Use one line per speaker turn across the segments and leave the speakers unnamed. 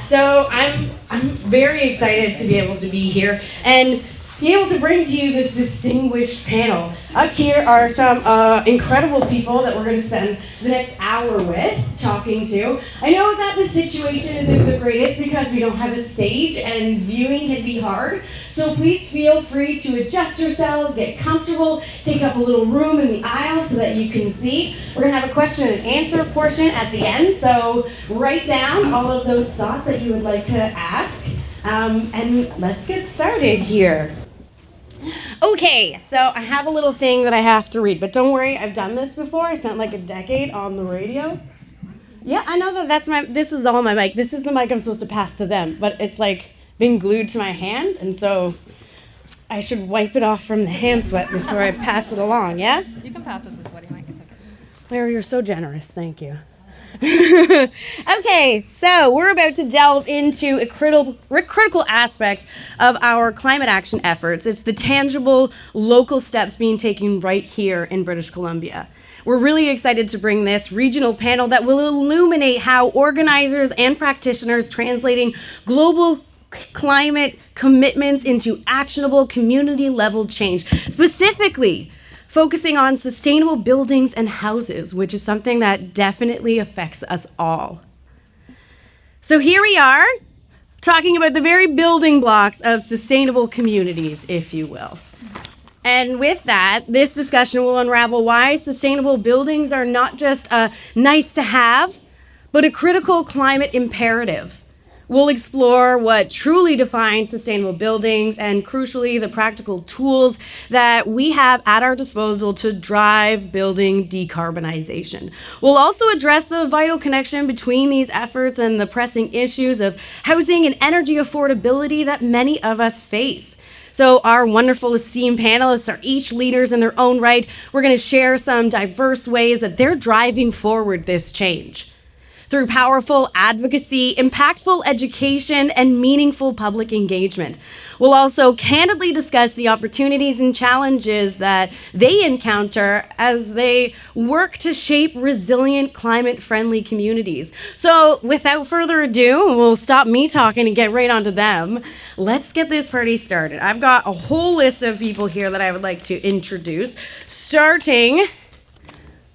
So I'm very excited to be able to be here and be able to bring to you this distinguished panel. Up here are some incredible people that we're going to spend the next hour with talking to. I know that the situation isn't the greatest because we don't have a stage and viewing can be hard. So please feel free to adjust yourselves, get comfortable, take up a little room in the aisle so that you can see. We're going to have a question and answer portion at the end. So write down all of those thoughts that you would like to ask. And let's get started here. Okay, so I have a little thing that I have to read, but don't worry, I've done this before. I spent like a decade on the radio. Yeah, I know this is all my mic. This is the mic I'm supposed to pass to them, but it's like been glued to my hand, and so I should wipe it off from the hand sweat before I pass it along, yeah?
You can pass us a sweaty mic, it's okay.
Larry, you're so generous, thank you. Okay, so we're about to delve into a critical aspect of our climate action efforts. It's the tangible local steps being taken right here in British Columbia. We're really excited to bring this regional panel that will illuminate how organizers and practitioners translating global climate commitments into actionable community-level change, specifically focusing on sustainable buildings and houses, which is something that definitely affects us all. So here we are, talking about the very building blocks of sustainable communities, if you will. And with that, this discussion will unravel why sustainable buildings are not just a nice to have, but a critical climate imperative. We'll explore what truly defines sustainable buildings and, crucially, the practical tools that we have at our disposal to drive building decarbonization. We'll also address the vital connection between these efforts and the pressing issues of housing and energy affordability that many of us face. So our wonderful esteemed panelists are each leaders in their own right. We're going to share some diverse ways that they're driving forward this change. Through powerful advocacy, impactful education, and meaningful public engagement. We'll also candidly discuss the opportunities and challenges that they encounter as they work to shape resilient, climate-friendly communities. So without further ado, we'll stop me talking and get right onto them. Let's get this party started. I've got a whole list of people here that I would like to introduce, starting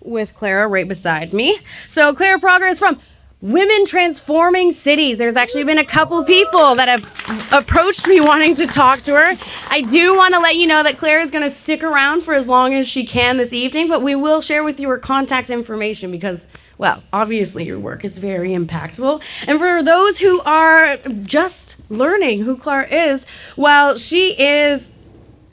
with Clara right beside me. So Clara Prager is from Women Transforming Cities. There's actually been a couple people that have approached me wanting to talk to her. I do want to let you know that Clara is going to stick around for as long as she can this evening, but we will share with you her contact information because, well, obviously your work is very impactful. And for those who are just learning who Clara is, well, she is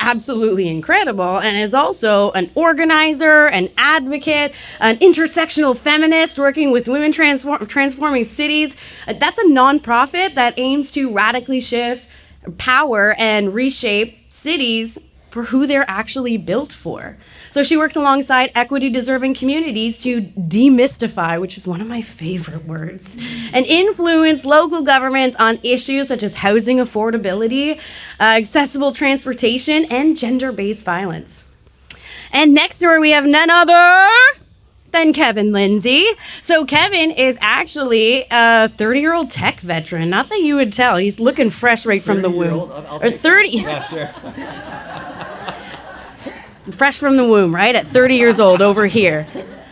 absolutely incredible and is also an organizer, an advocate, an intersectional feminist working with Women Transforming Cities. That's a nonprofit that aims to radically shift power and reshape cities for who they're actually built for. So she works alongside equity-deserving communities to demystify, which is one of my favorite words, and influence local governments on issues such as housing affordability, accessible transportation, and gender-based violence. And next to her, we have none other than Kevin Lindsay. So Kevin is actually a 30-year-old tech veteran. Not that you would tell. He's looking fresh right from the womb. Or 30.
Yeah, sure.
Fresh from the womb, right? At 30 years old over here.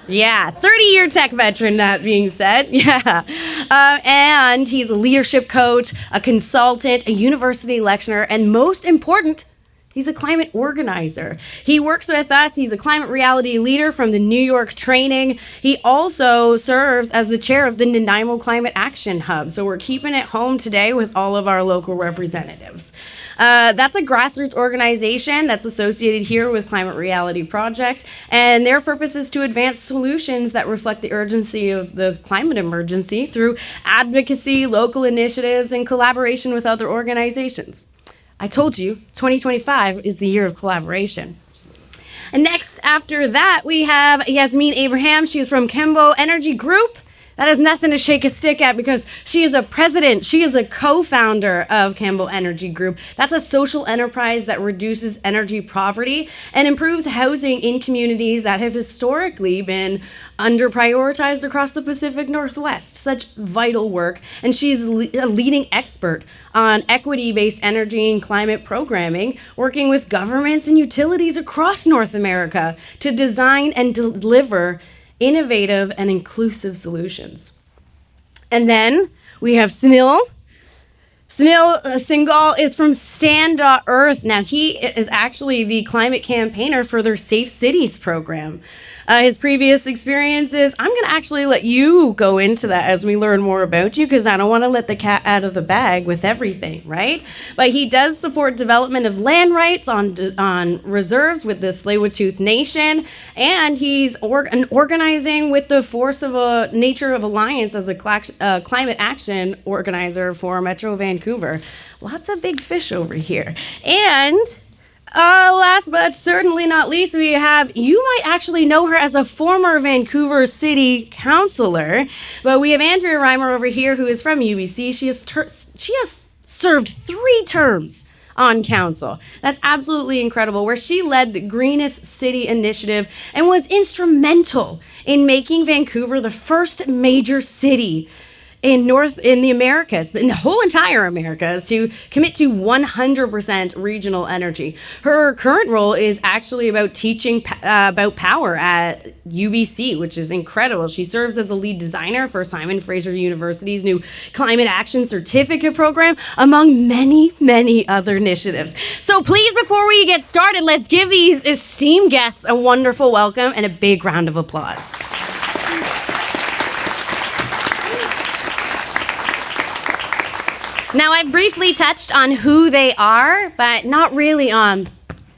Yeah, 30-year tech veteran, that being said. Yeah. And he's a leadership coach, a consultant, a university lecturer, and most important, he's a climate organizer. He works with us. He's a climate reality leader from the New York training. He also serves as the chair of the Nanaimo Climate Action Hub. So we're keeping it home today with all of our local representatives. That's a grassroots organization that's associated here with Climate Reality Project, and their purpose is to advance solutions that reflect the urgency of the climate emergency through advocacy, local initiatives, and collaboration with other organizations. I told you, 2025 is the year of collaboration. And next, after that, we have Yasmin Abraham. She's from Kambo Energy Group. That is nothing to shake a stick at because she is a president. She is a co-founder of Kambo Energy Group. That's a social enterprise that reduces energy poverty and improves housing in communities that have historically been under-prioritized across the Pacific Northwest. Such vital work. And she's a leading expert on equity-based energy and climate programming, working with governments and utilities across North America to design and deliver innovative and inclusive solutions. And then we have Sunil. Singal is from Stand.earth. Now, he is actually the climate campaigner for their Safe Cities program. His previous experiences, I'm going to actually let you go into that as we learn more about you, because I don't want to let the cat out of the bag with everything, right? But he does support development of land rights on reserves with the Tsleil-Waututh Nation, and he's organizing with the Force of a Nature of Alliance as a climate action organizer for Metro Vancouver. Lots of big fish over here. And last but certainly not least, we have, you might actually know her as a former Vancouver City Councillor, but we have Andrea Reimer over here, who is from UBC. She has served 3 terms on council. That's absolutely incredible, where she led the Greenest City Initiative and was instrumental in making Vancouver the first major city in the Americas, in the whole entire Americas, to commit to 100% regional energy. Her current role is actually about teaching about power at UBC, which is incredible. She serves as a lead designer for Simon Fraser University's new Climate Action Certificate program, among many, many other initiatives. So please, before we get started, let's give these esteemed guests a wonderful welcome and a big round of applause. Now, I've briefly touched on who they are, but not really on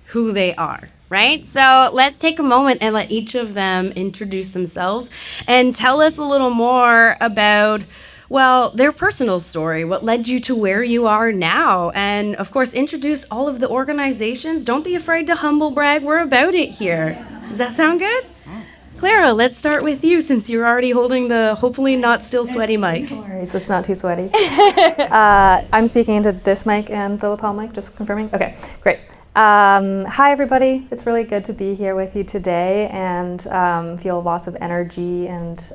who they are, right? So let's take a moment and let each of them introduce themselves and tell us a little more about, well, their personal story, what led you to where you are now, and of course, introduce all of the organizations. Don't be afraid to humble brag. We're about it here. Does that sound good? Clara, let's start with you, since you're already holding the hopefully not still sweaty mic.
No worries, it's not too sweaty. I'm speaking into this mic and the lapel mic, just confirming. Okay, great. Hi, everybody. It's really good to be here with you today and feel lots of energy and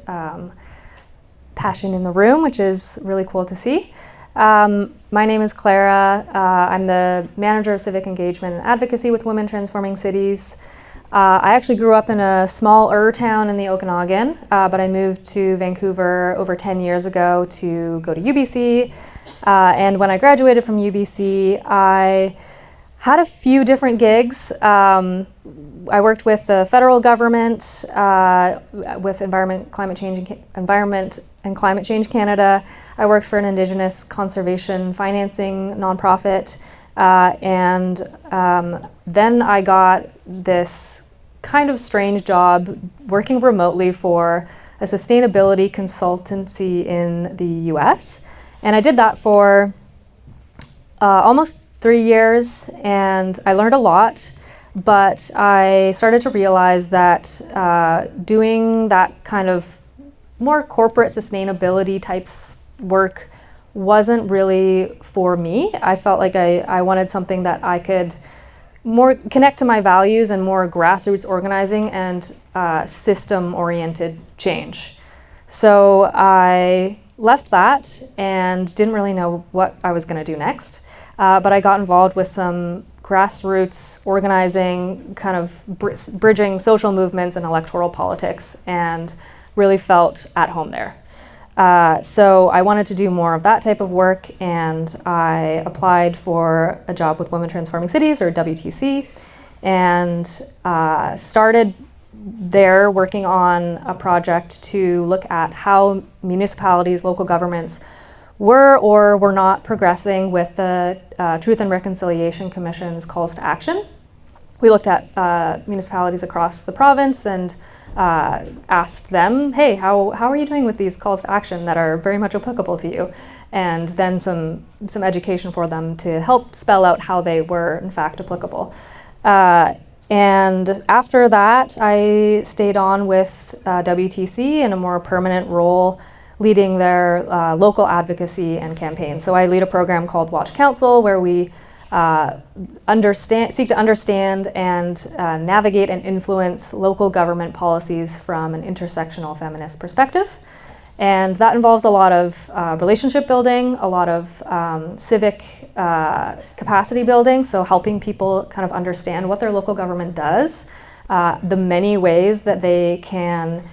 passion in the room, which is really cool to see. My name is Clara. I'm the manager of civic engagement and advocacy with Women Transforming Cities. I actually grew up in a small town in the Okanagan, but I moved to Vancouver over 10 years ago to go to UBC. And when I graduated from UBC, I had a few different gigs. I worked with the federal government, with Environment and Climate Change Canada. I worked for an Indigenous conservation financing nonprofit. And then I got this kind of strange job working remotely for a sustainability consultancy in the US. And I did that for almost 3 years, and I learned a lot, but I started to realize that doing that kind of more corporate sustainability types work wasn't really for me. I felt like I wanted something that I could more connect to my values and more grassroots organizing and system-oriented change. So I left that and didn't really know what I was going to do next. But I got involved with some grassroots organizing, kind of bridging social movements and electoral politics, and really felt at home there. So I wanted to do more of that type of work, and I applied for a job with Women Transforming Cities, or WTC, and started there working on a project to look at how municipalities, local governments were or were not progressing with the Truth and Reconciliation Commission's calls to action. We looked at municipalities across the province and asked them, hey, how are you doing with these calls to action that are very much applicable to you? And then some education for them to help spell out how they were in fact applicable. And after that, I stayed on with WTC in a more permanent role leading their local advocacy and campaigns. So I lead a program called Watch Council, where we seek to understand and navigate and influence local government policies from an intersectional feminist perspective. And that involves a lot of relationship building, a lot of civic capacity building, so helping people kind of understand what their local government does, the many ways that they can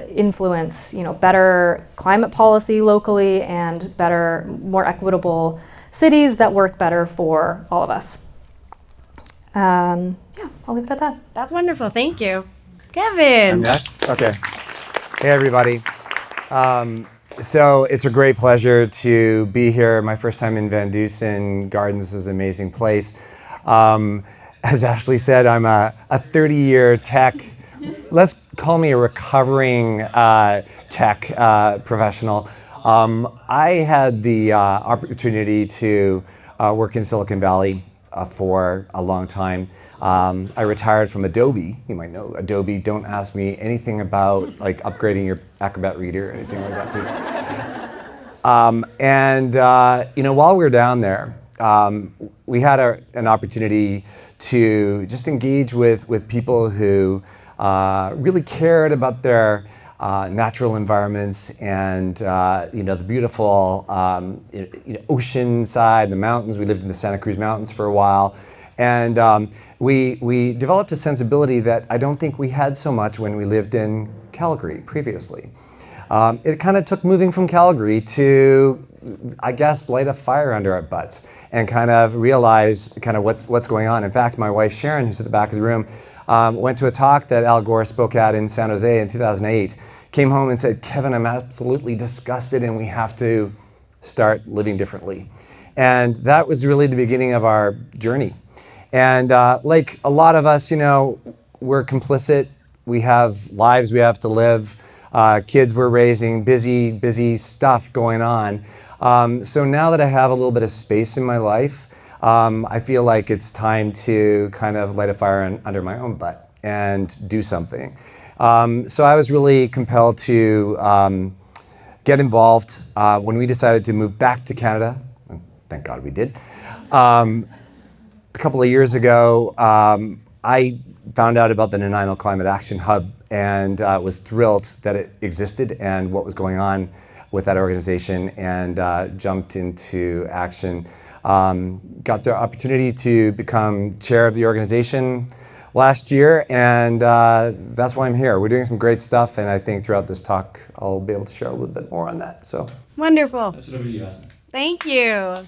influence, better climate policy locally and better, more equitable cities that work better for all of us. Yeah, I'll leave it at that.
That's wonderful. Thank you. Kevin.
I'm next? Okay. Hey, everybody. So it's a great pleasure to be here. My first time in Van Dusen Gardens is an amazing place. As Ashley said, I'm a 30-year tech, let's call me a recovering tech professional. I had the opportunity to work in Silicon Valley for a long time. I retired from Adobe. You might know Adobe. Don't ask me anything about like upgrading your Acrobat Reader or anything like that, please. While we were down there, we had an opportunity to just engage with people who really cared about their natural environments and the beautiful ocean side, the mountains. We lived in the Santa Cruz Mountains for a while, and we developed a sensibility that I don't think we had so much when we lived in Calgary previously. It kind of took moving from Calgary to, I guess, light a fire under our butts and kind of realize kind of what's going on. In fact, my wife Sharon, who's at the back of the room, went to a talk that Al Gore spoke at in San Jose in 2008, came home and said, Kevin, I'm absolutely disgusted and we have to start living differently. And that was really the beginning of our journey. And like a lot of us, we're complicit. We have lives we have to live, kids we're raising, busy stuff going on. So now that I have a little bit of space in my life, I feel like it's time to kind of light a fire under my own butt and do something. So I was really compelled to get involved when we decided to move back to Canada. Thank God we did. A couple of years ago, I found out about the Nanaimo Climate Action Hub and was thrilled that it existed and what was going on with that organization, and jumped into action. Got the opportunity to become chair of the organization last year, and that's why I'm here. We're doing some great stuff, and I think throughout this talk I'll be able to share a little bit more on that. So
Wonderful.
that's it over to you, Yasmin.
Thank you.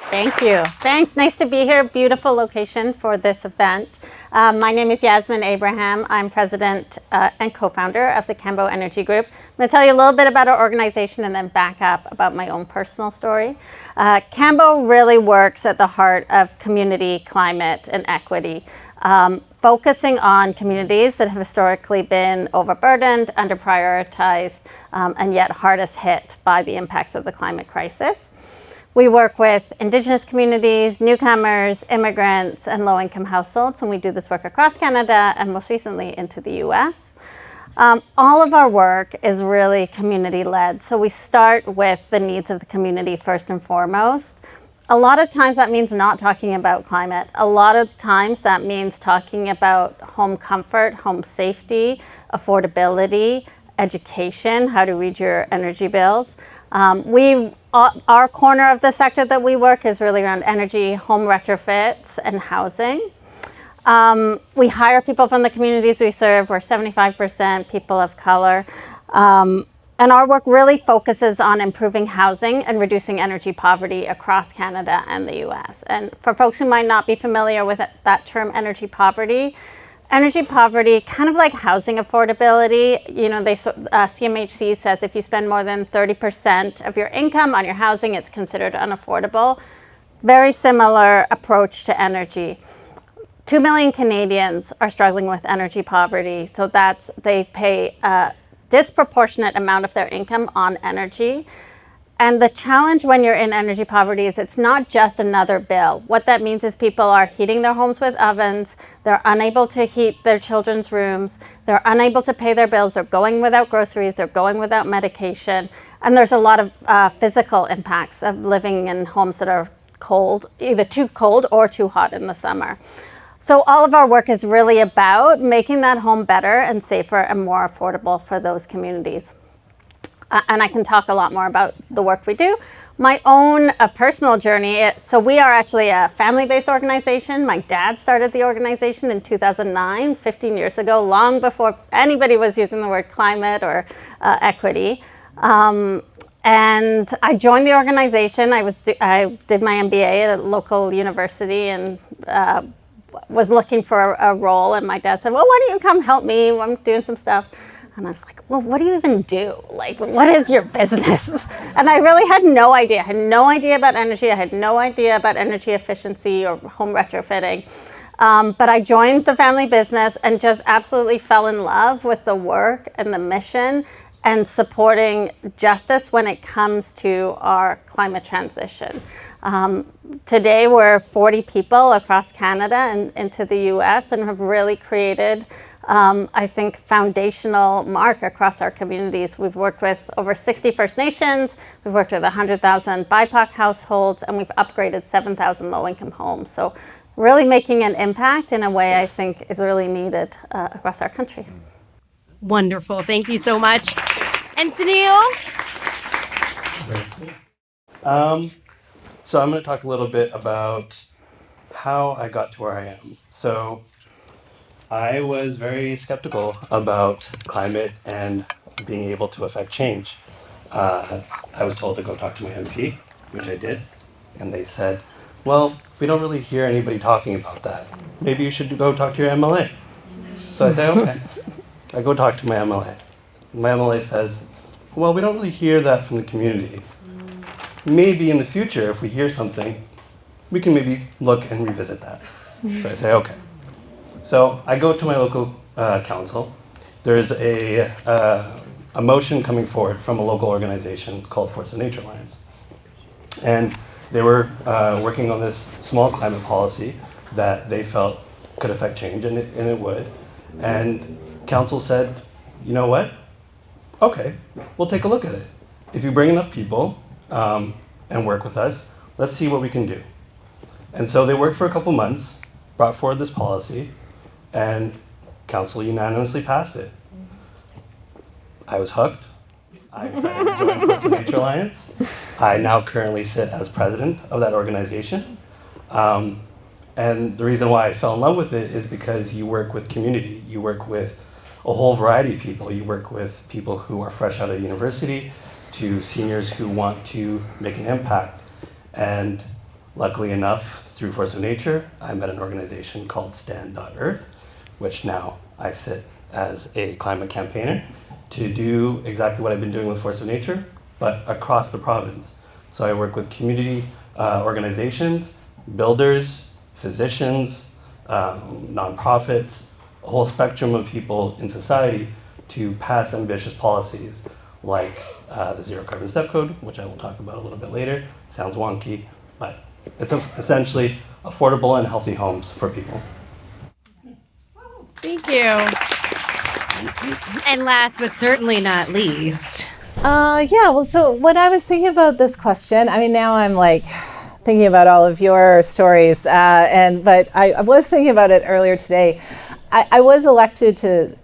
Thank you. Thanks. Nice to be here. Beautiful location for this event. My name is Yasmin Abraham. I'm president and co-founder of the Kambo Energy Group. I'm going to tell you a little bit about our organization and then back up about my own personal story. Kambo really works at the heart of community, climate, and equity, focusing on communities that have historically been overburdened, under-prioritized, and yet hardest hit by the impacts of the climate crisis. We work with Indigenous communities, newcomers, immigrants, and low-income households, and we do this work across Canada and most recently into the US. All of our work is really community-led, so we start with the needs of the community first and foremost. A lot of times that means not talking about climate. A lot of times that means talking about home comfort, home safety, affordability, education, how to read your energy bills. Our corner of the sector that we work is really around energy, home retrofits, and housing. We hire people from the communities we serve. We're 75% people of color. And our work really focuses on improving housing and reducing energy poverty across Canada and the US. And for folks who might not be familiar with that term, energy poverty, kind of like housing affordability, CMHC says if you spend more than 30% of your income on your housing, it's considered unaffordable. Very similar approach to energy. 2 million Canadians are struggling with energy poverty, so they pay a disproportionate amount of their income on energy. And the challenge when you're in energy poverty is it's not just another bill. What that means is people are heating their homes with ovens, they're unable to heat their children's rooms, they're unable to pay their bills, they're going without groceries, they're going without medication, and there's a lot of physical impacts of living in homes that are cold, either too cold or too hot in the summer. So all of our work is really about making that home better and safer and more affordable for those communities. And I can talk a lot more about the work we do. My own personal journey, so we are actually a family-based organization. My dad started the organization in 2009, 15 years ago, long before anybody was using the word climate or equity. And I joined the organization. I did my MBA at a local university and was looking for a role. And my dad said, well, why don't you come help me? I'm doing some stuff. And I was like, well, what do you even do? Like, what is your business? And I really had no idea. I had no idea about energy. I had no idea about energy efficiency or home retrofitting. But I joined the family business and just absolutely fell in love with the work and the mission and supporting justice when it comes to our climate transition. Today, we're 40 people across Canada and into the US and have really created, I think, foundational mark across our communities. We've worked with over 60 First Nations, we've worked with 100,000 BIPOC households, and we've upgraded 7,000 low-income homes. So really making an impact in a way I think is really needed across our country.
Wonderful. Thank you so much. And Sunil?
So I'm going to talk a little bit about how I got to where I am. So I was very skeptical about climate and being able to affect change. I was told to go talk to my MP, which I did, and they said, well, we don't really hear anybody talking about that. Maybe you should go talk to your MLA. So I said, okay. I go talk to my MLA. My MLA says, well, we don't really hear that from the community. Maybe in the future, if we hear something, we can maybe look and revisit that. So I say, okay. So I go to my local council. There's a motion coming forward from a local organization called Force of Nature Alliance. And they were working on this small climate policy that they felt could affect change, and it would. And council said, you know what? Okay, we'll take a look at it. If you bring enough people and work with us, let's see what we can do. And so they worked for a couple months, brought forward this policy, and council unanimously passed it. I was hooked. I decided to join Force of Nature Alliance. I now currently sit as president of that organization. And the reason why I fell in love with it is because you work with community. You work with a whole variety of people. You work with people who are fresh out of university to seniors who want to make an impact. And luckily enough, through Force of Nature, I met an organization called Stand.earth, which now I sit as a climate campaigner to do exactly what I've been doing with Force of Nature, but across the province. So I work with community organizations, builders, physicians, nonprofits, a whole spectrum of people in society to pass ambitious policies like the Zero Carbon Step Code, which I will talk about a little bit later. Sounds wonky, but it's essentially affordable and healthy homes for people.
Thank you. And last but certainly not least.
Yeah, well, so when I was thinking about this question, I mean, now I'm like thinking about all of your stories, but I was thinking about it earlier today. I was elected to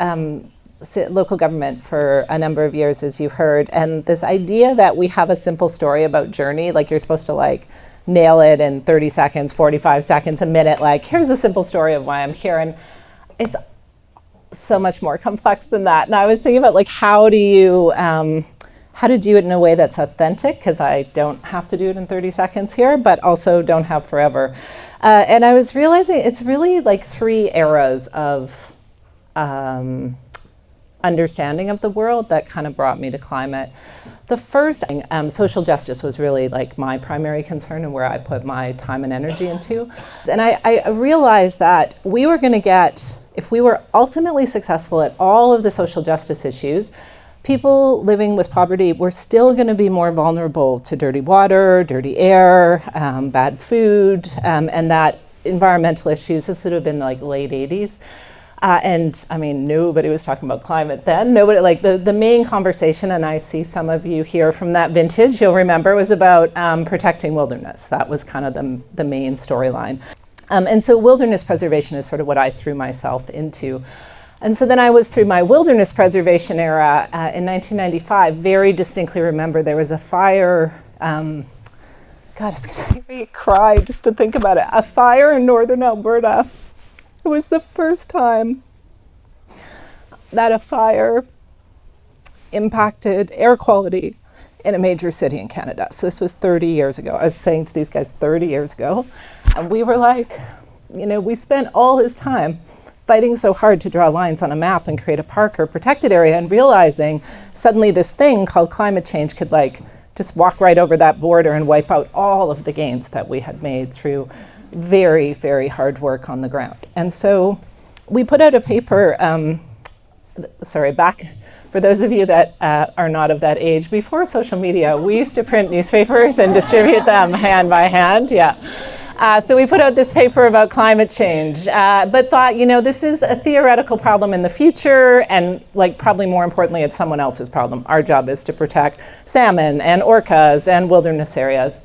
local government for a number of years, as you heard, and this idea that we have a simple story about journey, like you're supposed to like nail it in 30 seconds, 45 seconds, a minute, like here's the simple story of why I'm here, and it's so much more complex than that. And I was thinking about like how to do it in a way that's authentic, because I don't have to do it in 30 seconds here, but also don't have forever. And I was realizing it's really like three eras of understanding of the world that kind of brought me to climate. The first thing, social justice was really like my primary concern and where I put my time and energy into. And I realized that we were going to get, if we were ultimately successful at all of the social justice issues, people living with poverty were still going to be more vulnerable to dirty water, dirty air, bad food, and that environmental issues. This would have been like late 80s. And I mean, nobody was talking about climate then. Nobody, like the main conversation, and I see some of you here from that vintage, you'll remember, was about protecting wilderness. That was kind of the main storyline. And so wilderness preservation is sort of what I threw myself into. And so then I was through my wilderness preservation era in 1995. Very distinctly remember there was a fire, God, it's gonna make me cry just to think about it. A fire in northern Alberta. It was the first time that a fire impacted air quality in a major city in Canada. So this was 30 years ago. I was saying to these guys 30 years ago, and we were like, you know, we spent all this time fighting so hard to draw lines on a map and create a park or protected area, and realizing suddenly this thing called climate change could like just walk right over that border and wipe out all of the gains that we had made through very, very hard work on the ground. And so we put out a paper, back for those of you that are not of that age, before social media, we used to print newspapers and distribute them hand by hand, so we put out this paper about climate change, but thought, you know, this is a theoretical problem in the future, and like probably more importantly, it's someone else's problem. Our job is to protect salmon and orcas and wilderness areas.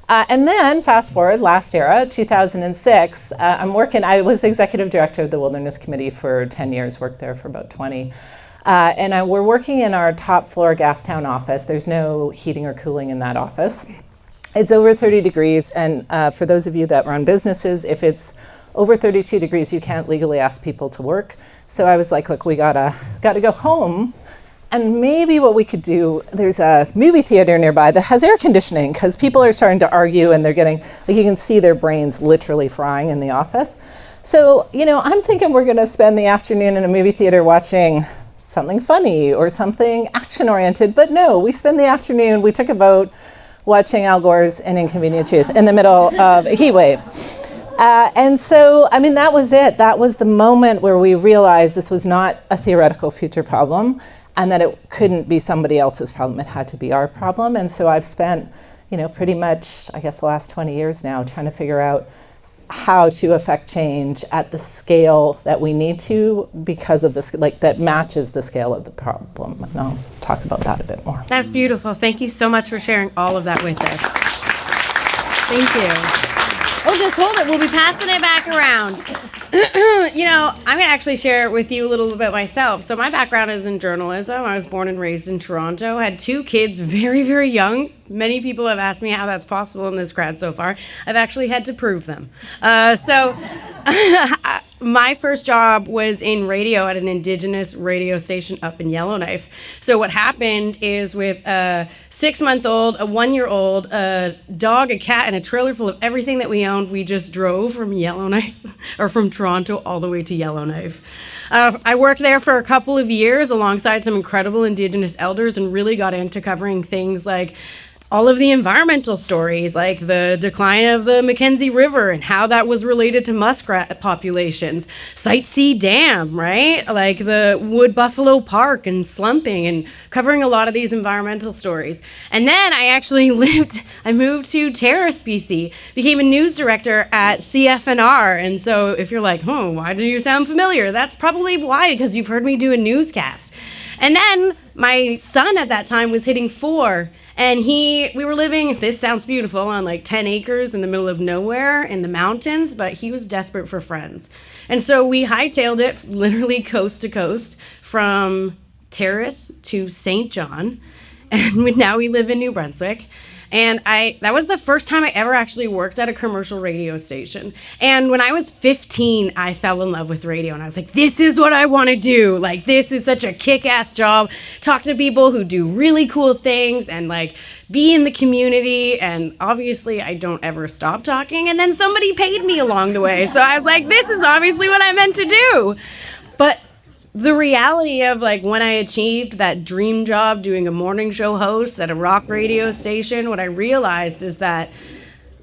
And then fast forward, last era, 2006, I was executive director of the Wilderness Committee for 10 years, worked there for about 20. And we're working in our top floor Gastown office. There's no heating or cooling in that office. It's over 30 degrees, and for those of you that run businesses, if it's over 32 degrees, you can't legally ask people to work. So I was like, look, we gotta go home. And maybe what we could do, there's a movie theater nearby that has air conditioning, because people are starting to argue and they're getting, like you can see their brains literally frying in the office. So, you know, I'm thinking we're gonna spend the afternoon in a movie theater watching something funny or something action-oriented, but no, we spend the afternoon, we took a boat watching Al Gore's An Inconvenient Truth in the middle of a heat wave. And so, I mean, that was it. That was the moment where we realized this was not a theoretical future problem, and that it couldn't be somebody else's problem. It had to be our problem. And so I've spent, you know, pretty much, I guess, the last 20 years now trying to figure out how to affect change at the scale that we need to, because of this, like, that matches the scale of the problem. And I'll talk about that a bit more.
That's beautiful. Thank you so much for sharing all of that with us. Thank you. Oh, just hold it. We'll be passing it back around. You know, I'm going to actually share with you a little bit myself. So my background is in journalism. I was born and raised in Toronto. Had 2 kids very, very young. Many people have asked me how that's possible in this crowd so far. I've actually had to prove them. My first job was in radio at an Indigenous radio station up in Yellowknife. So what happened is, with a 6-month-old, a 1-year-old, a dog, a cat, and a trailer full of everything that we owned, we just drove from Yellowknife, or from Toronto all the way to Yellowknife. I worked there for a couple of years alongside some incredible Indigenous elders, and really got into covering things like all of the environmental stories, like the decline of the Mackenzie River and how that was related to muskrat populations, Site C Dam, right? Like the Wood Buffalo Park and slumping, and covering a lot of these environmental stories. And then I moved to Terrace, BC, became a news director at CFNR. And so if you're like, why do you sound familiar? That's probably why, because you've heard me do a newscast. And then my son at that time was hitting 4. And we were living, this sounds beautiful, on like 10 acres in the middle of nowhere in the mountains, but he was desperate for friends. And so we hightailed it literally coast to coast from Terrace to St. John. And now we live in New Brunswick. And that was the first time I ever actually worked at a commercial radio station. And when I was 15, I fell in love with radio, and I was like, this is what I want to do. Like, this is such a kick-ass job. Talk to people who do really cool things, and like be in the community. And obviously I don't ever stop talking. And then somebody paid me along the way. So I was like, this is obviously what I meant to do. But the reality of, like, when I achieved that dream job doing a morning show host at a rock radio station, what I realized is that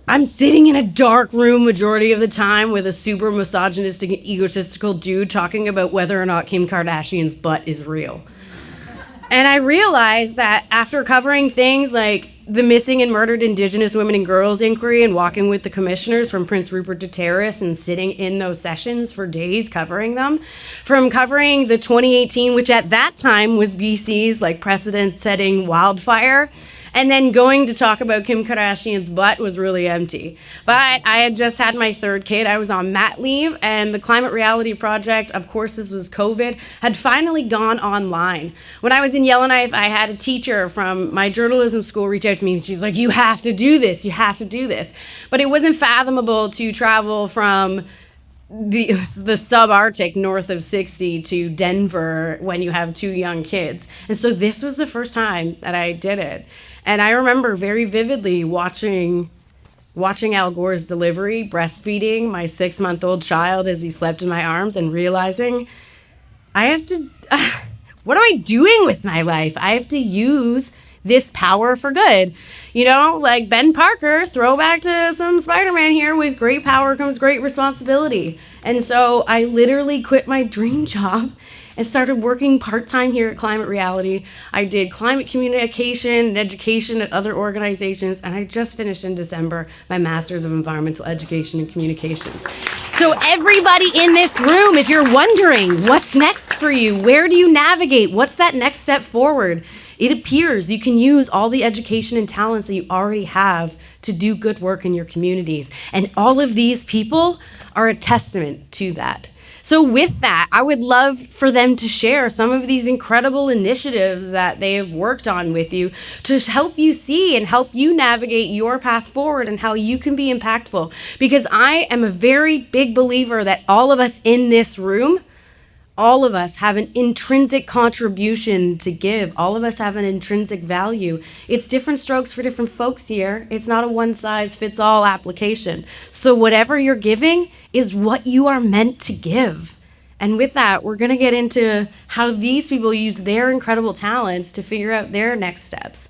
I'm sitting in a dark room majority of the time with a super misogynistic and egotistical dude talking about whether or not Kim Kardashian's butt is real. And I realized that after covering things like the missing and murdered Indigenous women and girls inquiry and walking with the commissioners from Prince Rupert to Terrace and sitting in those sessions for days covering them, from covering the 2018, which at that time was BC's like precedent-setting wildfire, and then going to talk about Kim Kardashian's butt was really empty. But I had just had my third kid. I was on mat leave, and the Climate Reality Project, of course this was COVID, had finally gone online. When I was in Yellowknife, I had a teacher from my journalism school reach out to me, and she's like, you have to do this, you have to do this. But it wasn't fathomable to travel from the subarctic north of 60 to Denver when you have 2 young kids. And so this was the first time that I did it. And I remember very vividly watching Al Gore's delivery, breastfeeding my 6-month-old child as he slept in my arms, and realizing I have to, what am I doing with my life? I have to use this power for good. You know, like Ben Parker, throwback to some Spider-Man here, with great power comes great responsibility. And so I literally quit my dream job and started working part-time here at Climate Reality. I did climate communication and education at other organizations, and I just finished in December my Master's of Environmental Education and Communications. So everybody in this room, if you're wondering what's next for you, where do you navigate, what's that next step forward, it appears you can use all the education and talents that you already have to do good work in your communities. And all of these people are a testament to that. So with that, I would love for them to share some of these incredible initiatives that they have worked on with you to help you see and help you navigate your path forward and how you can be impactful. Because I am a very big believer that all of us in this room, all of us have an intrinsic contribution to give. All of us have an intrinsic value. It's different strokes for different folks here. It's not a one-size-fits-all application. So whatever you're giving is what you are meant to give. And with that, we're going to get into how these people use their incredible talents to figure out their next steps.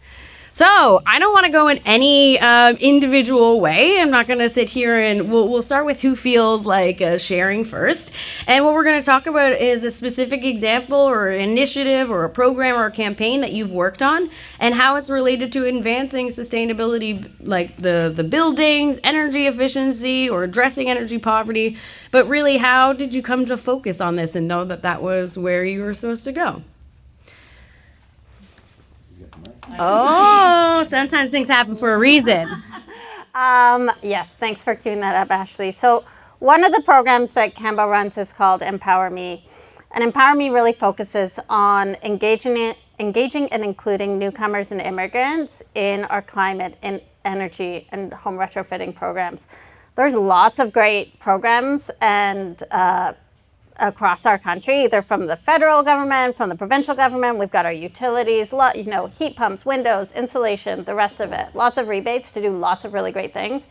So I don't want to go in any individual way. I'm not going to sit here and we'll start with who feels like sharing first. And what we're going to talk about is a specific example or initiative or a program or a campaign that you've worked on and how it's related to advancing sustainability, like the buildings, energy efficiency, or addressing energy poverty. But really, how did you come to focus on this and know that that was where you were supposed to go? Oh, sometimes things happen for a reason.
Yes, thanks for queuing that up, Ashley. So one of the programs that Kambo runs is called Empower Me. And Empower Me really focuses on engaging and including newcomers and immigrants in our climate and energy and home retrofitting programs. There's lots of great programs and across our country, either from the federal government, from the provincial government. We've got our utilities, heat pumps, windows, insulation, the rest of it. Lots of rebates to do lots of really great things.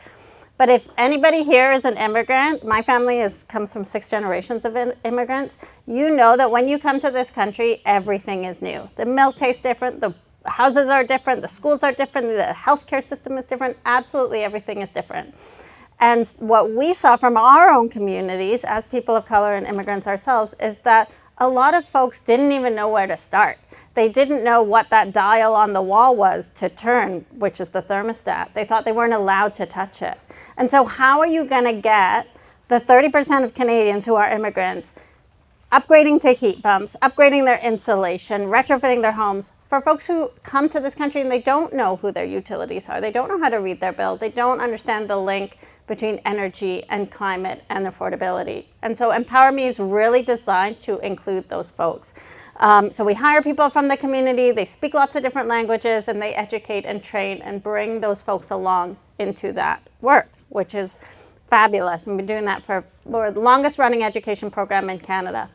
But if anybody here is an immigrant, my family comes from 6 generations of immigrants, you know that when you come to this country, everything is new. The milk tastes different, the houses are different, the schools are different, the healthcare system is different, absolutely everything is different. And what we saw from our own communities as people of color and immigrants ourselves is that a lot of folks didn't even know where to start. They didn't know what that dial on the wall was to turn, which is the thermostat. They thought they weren't allowed to touch it. And so how are you going to get the 30% of Canadians who are immigrants upgrading to heat pumps, upgrading their insulation, retrofitting their homes, for folks who come to this country and they don't know who their utilities are, they don't know how to read their bill, they don't understand the link between energy and climate and affordability. And so Empower Me is really designed to include those folks. So we hire people from the community, they speak lots of different languages, and they educate and train and bring those folks along into that work, which is fabulous. We've been doing that for the longest running education program in Canada.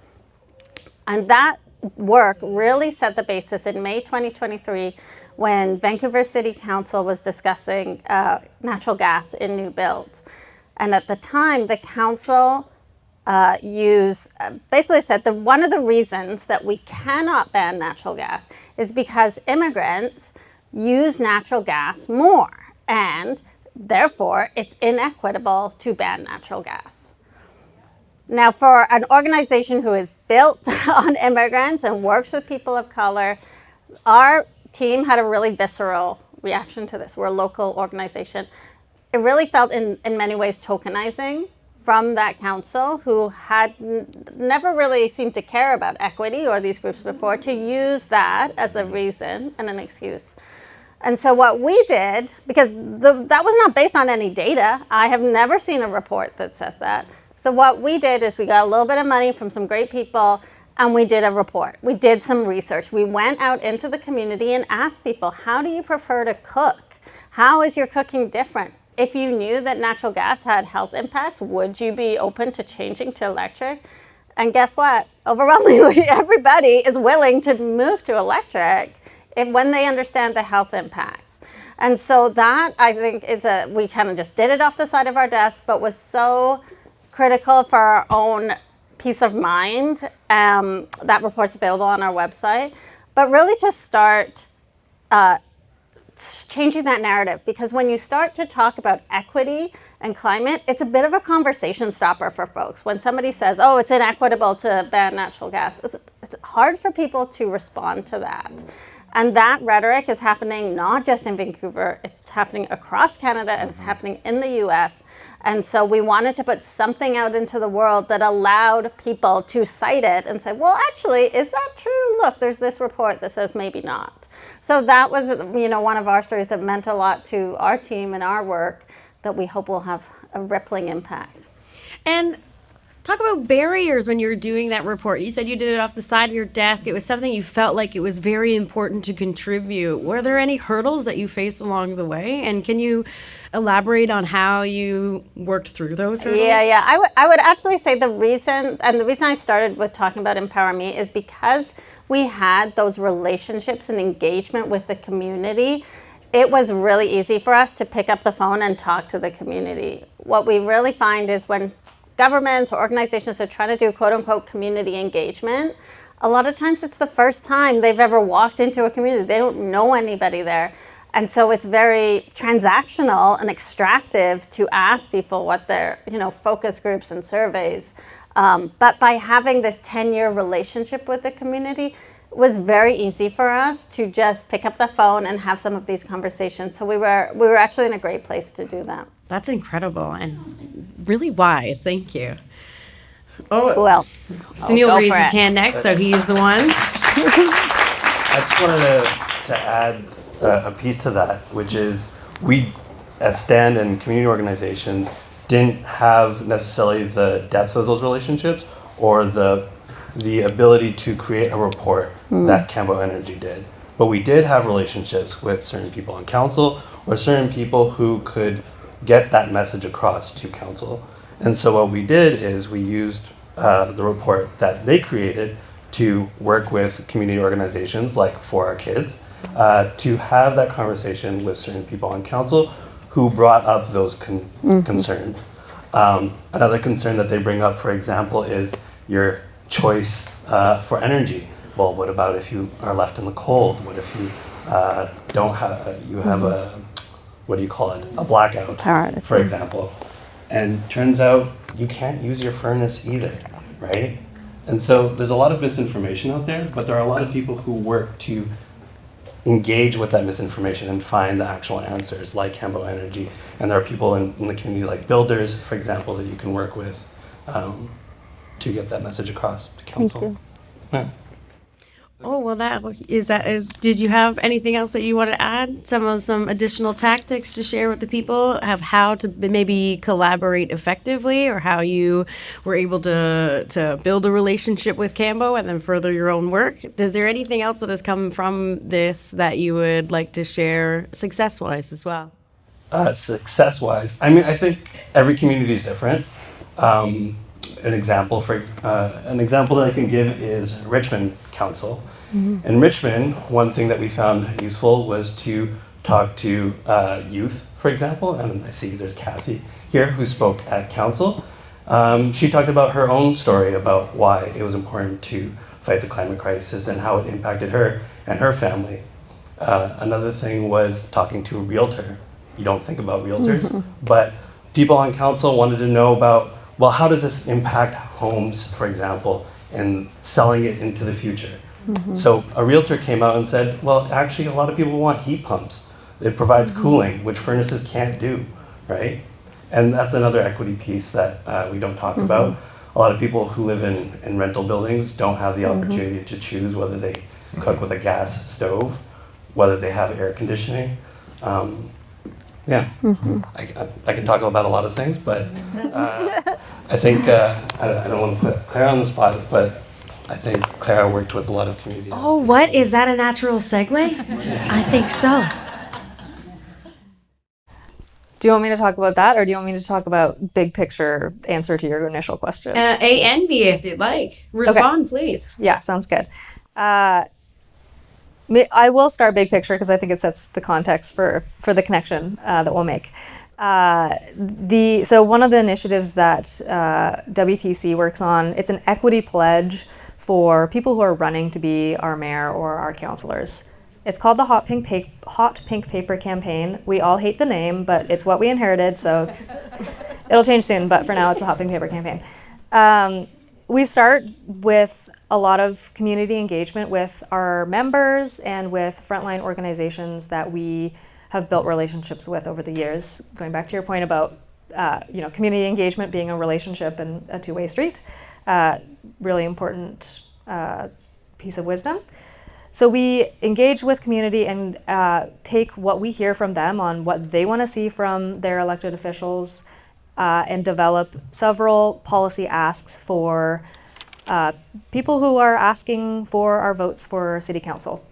And that work really set the basis in May 2023 when Vancouver City Council was discussing natural gas in new builds. And at the time, the council basically said that one of the reasons that we cannot ban natural gas is because immigrants use natural gas more, and therefore it's inequitable to ban natural gas. Now, for an organization who is built on immigrants and works with people of color, Our team had a really visceral reaction to this. We're a local organization. It really felt in many ways tokenizing from that council, who had never really seemed to care about equity or these groups before, to use that as a reason and an excuse. And so what we did, because that was not based on any data, I have never seen a report that says that. So what we did is we got a little bit of money from some great people, and we did a report. We did some research. We went out into the community and asked people, how do you prefer to cook? How is your cooking different? If you knew that natural gas had health impacts, would you be open to changing to electric? And guess what? Overwhelmingly, everybody is willing to move to electric when they understand the health impacts. And so that, I think, we kind of just did it off the side of our desk, but was so critical for our own peace of mind. That report's available on our website. But really to start changing that narrative, because when you start to talk about equity and climate, it's a bit of a conversation stopper for folks. When somebody says, oh, it's inequitable to ban natural gas, it's hard for people to respond to that. And that rhetoric is happening not just in Vancouver, it's happening across Canada, and it's happening in the US. And so we wanted to put something out into the world that allowed people to cite it and say, well, actually, is that true? Look, there's this report that says maybe not. So that was, one of our stories that meant a lot to our team and our work, that we hope will have a rippling impact.
And talk about barriers when you were doing that report. You said you did it off the side of your desk. It was something you felt like it was very important to contribute. Were there any hurdles that you faced along the way? And can you elaborate on how you worked through those hurdles?
Yeah. I would actually say the reason I started with talking about Empower Me is because we had those relationships and engagement with the community. It was really easy for us to pick up the phone and talk to the community. What we really find is when governments or organizations are trying to do quote unquote community engagement, a lot of times it's the first time they've ever walked into a community. They don't know anybody there. And so it's very transactional and extractive to ask people what their, focus groups and surveys. But by having this 10-year relationship with the community, it was very easy for us to just pick up the phone and have some of these conversations. So we were actually in a great place to do that.
That's incredible and really wise. Thank you. Oh,
who else?
Sunil raised his hand next, so he's the one.
I just wanted to add a piece to that, which is we, as Stand and community organizations, didn't have necessarily the depth of those relationships or the ability to create a report that Kambo Energy did. But we did have relationships with certain people on council or certain people who could get that message across to council. And so what we did is we used the report that they created to work with community organizations like For Our Kids to have that conversation with certain people on council who brought up those concerns. Another concern that they bring up, for example, is your choice for energy. Well, what about if you are left in the cold? What if you don't have, you have a, what do you call it? A blackout, for example. And turns out you can't use your furnace either, right? And so there's a lot of misinformation out there, but there are a lot of people who work to engage with that misinformation and find the actual answers, like Kambo Energy. And there are people in the community, like builders, for example, that you can work with to get that message across to council.
Thank you.
Yeah.
Oh, well, did you have anything else that you want to add? Some additional tactics to share with the people of how to maybe collaborate effectively, or how you were able to build a relationship with Kambo and then further your own work? Is there anything else that has come from this that you would like to share success-wise as well?
Success-wise, I mean, I think every community is different. An example that I can give is Richmond Council. In Richmond, one thing that we found useful was to talk to youth, for example, and I see there's Kathy here who spoke at council. She talked about her own story about why it was important to fight the climate crisis and how it impacted her and her family. Another thing was talking to a realtor. You don't think about realtors, but people on council wanted to know about, well, how does this impact homes, for example, and selling it into the future? So a realtor came out and said, well, actually a lot of people want heat pumps. It provides cooling, which furnaces can't do, right? And that's another equity piece that we don't talk about. A lot of people who live in rental buildings don't have the opportunity to choose whether they cook with a gas stove, whether they have air conditioning. I can talk about a lot of things, but I think, I don't want to put Clara on the spot, but I think Clara worked with a lot of community.
Oh, what? Is that a natural segue? I think so.
Do you want me to talk about that, or do you want me to talk about big picture answer to your initial question?
A and B if you'd like. Respond, please.
Yeah, sounds good. I will start big picture because I think it sets the context for the connection that we'll make. So one of the initiatives that WTC works on, it's an equity pledge for people who are running to be our mayor or our councillors. It's called the Hot Pink Paper Campaign. We all hate the name, but it's what we inherited, so it'll change soon, but for now it's the Hot Pink Paper Campaign. We start with a lot of community engagement with our members and with frontline organizations that we have built relationships with over the years. Going back to your point about community engagement being a relationship and a two-way street, really important piece of wisdom. So we engage with community and take what we hear from them on what they want to see from their elected officials and develop several policy asks for people who are asking for our votes for city council.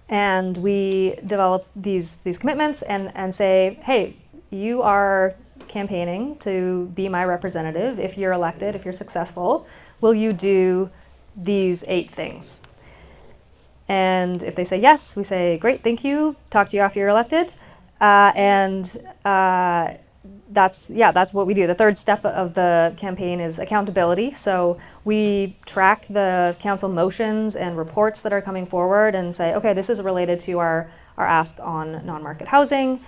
And we develop these commitments and say, hey, you are campaigning to be my representative. If you're elected, if you're successful, will you do these 8 things? And if they say yes, we say, great, thank you, talk to you after you're elected. That's what we do. The third step of the campaign is accountability. So we track the council motions and reports that are coming forward and say, okay, this is related to our ask on non-market housing.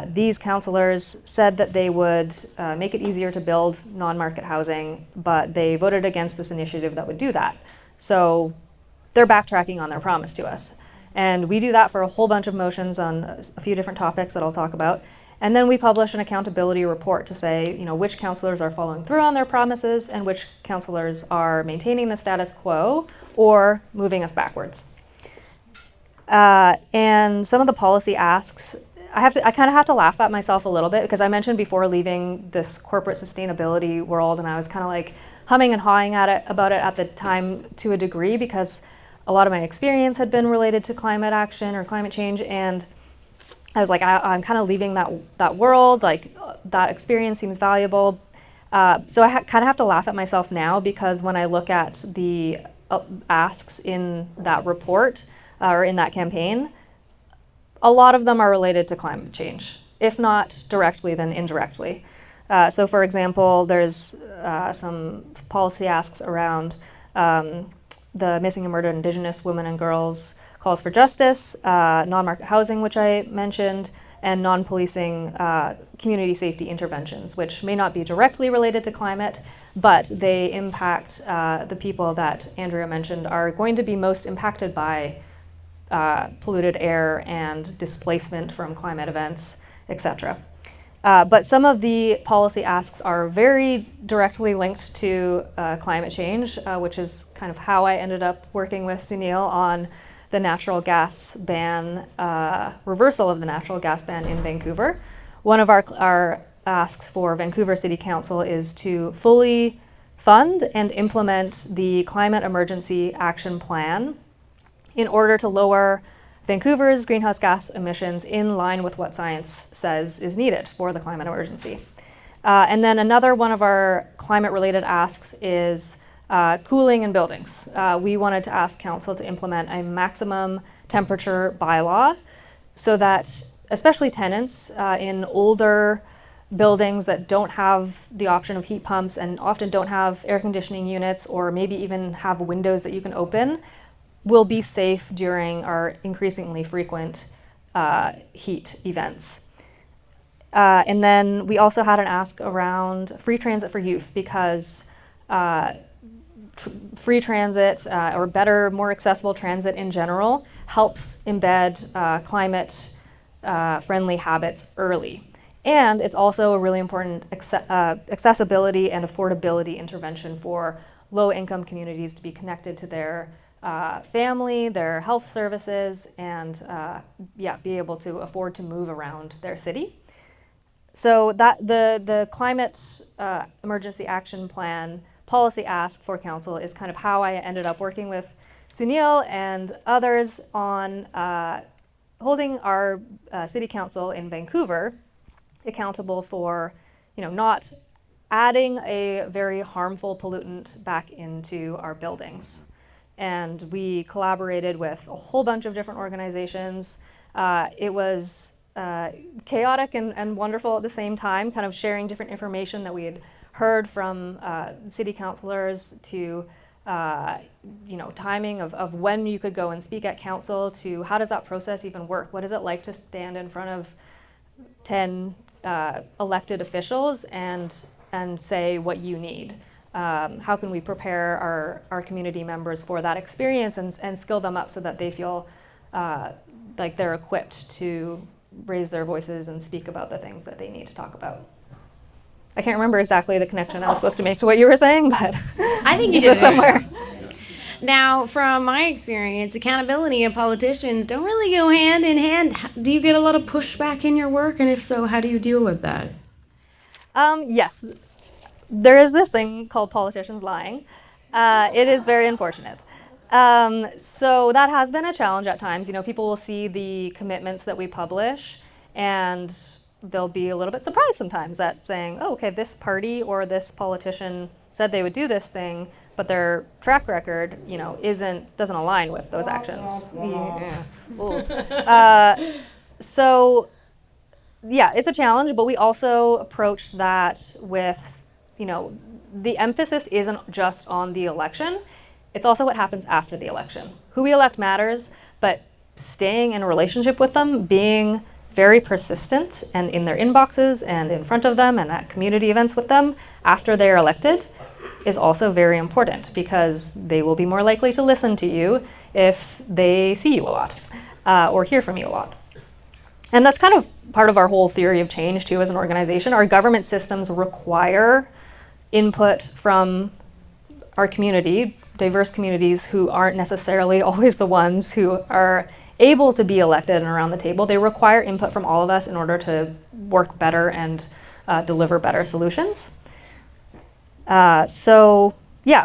These councillors said that they would make it easier to build non-market housing, but they voted against this initiative that would do that. So they're backtracking on their promise to us. And we do that for a whole bunch of motions on a few different topics that I'll talk about. And then we publish an accountability report to say, which councillors are following through on their promises and which councillors are maintaining the status quo or moving us backwards. And some of the policy asks, I kind of have to laugh at myself a little bit because I mentioned before leaving this corporate sustainability world, and I was kind of like humming and hawing about it at the time to a degree because a lot of my experience had been related to climate action or climate change, and I was like, I'm kind of leaving that world, like that experience seems valuable. So I kind of have to laugh at myself now because when I look at the asks in that report or in that campaign, a lot of them are related to climate change, if not directly, then indirectly. So for example, there's some policy asks around the missing and murdered Indigenous women and girls, calls for justice, non-market housing, which I mentioned, and non-policing community safety interventions, which may not be directly related to climate, but they impact the people that Andrea mentioned are going to be most impacted by polluted air and displacement from climate events, etc. But some of the policy asks are very directly linked to climate change, which is kind of how I ended up working with Sunil on the natural gas ban, reversal of the natural gas ban in Vancouver. One of our asks for Vancouver City Council is to fully fund and implement the Climate Emergency Action Plan in order to lower Vancouver's greenhouse gas emissions in line with what science says is needed for the climate emergency. And then another one of our climate-related asks is cooling in buildings. We wanted to ask council to implement a maximum temperature bylaw so that especially tenants in older buildings that don't have the option of heat pumps and often don't have air conditioning units or maybe even have windows that you can open will be safe during our increasingly frequent heat events. And then we also had an ask around free transit for youth because free transit or better, more accessible transit in general helps embed climate-friendly habits early. And it's also a really important accessibility and affordability intervention for low-income communities to be connected to their family, their health services, and be able to afford to move around their city. So that the climate emergency action plan policy ask for council is kind of how I ended up working with Sunil and others on holding our city council in Vancouver accountable for, not adding a very harmful pollutant back into our buildings. And we collaborated with a whole bunch of different organizations. It was chaotic and wonderful at the same time, kind of sharing different information that we had heard from city councilors to timing of when you could go and speak at council, to how does that process even work? What is it like to stand in front of 10 elected officials and say what you need? How can we prepare our community members for that experience and skill them up so that they feel like they're equipped to raise their voices and speak about the things that they need to talk about? I can't remember exactly the connection I was supposed to make to what you were saying, but
I think you did
somewhere.
Now, from my experience, accountability and politicians don't really go hand in hand. Do you get a lot of pushback in your work? And if so, how do you deal with that?
Yes. There is this thing called politicians lying. It is very unfortunate. So that has been a challenge at times. People will see the commitments that we publish and they'll be a little bit surprised sometimes at saying, oh, okay, this party or this politician said they would do this thing, but their track record, doesn't align with those actions. So it's a challenge, but we also approach that with, the emphasis isn't just on the election. It's also what happens after the election. Who we elect matters, but staying in a relationship with them, being very persistent and in their inboxes and in front of them and at community events with them after they're elected is also very important, because they will be more likely to listen to you if they see you a lot or hear from you a lot. And that's kind of part of our whole theory of change too as an organization. Our government systems require input from our community, diverse communities who aren't necessarily always the ones who are able to be elected and around the table. They require input from all of us in order to work better and deliver better solutions.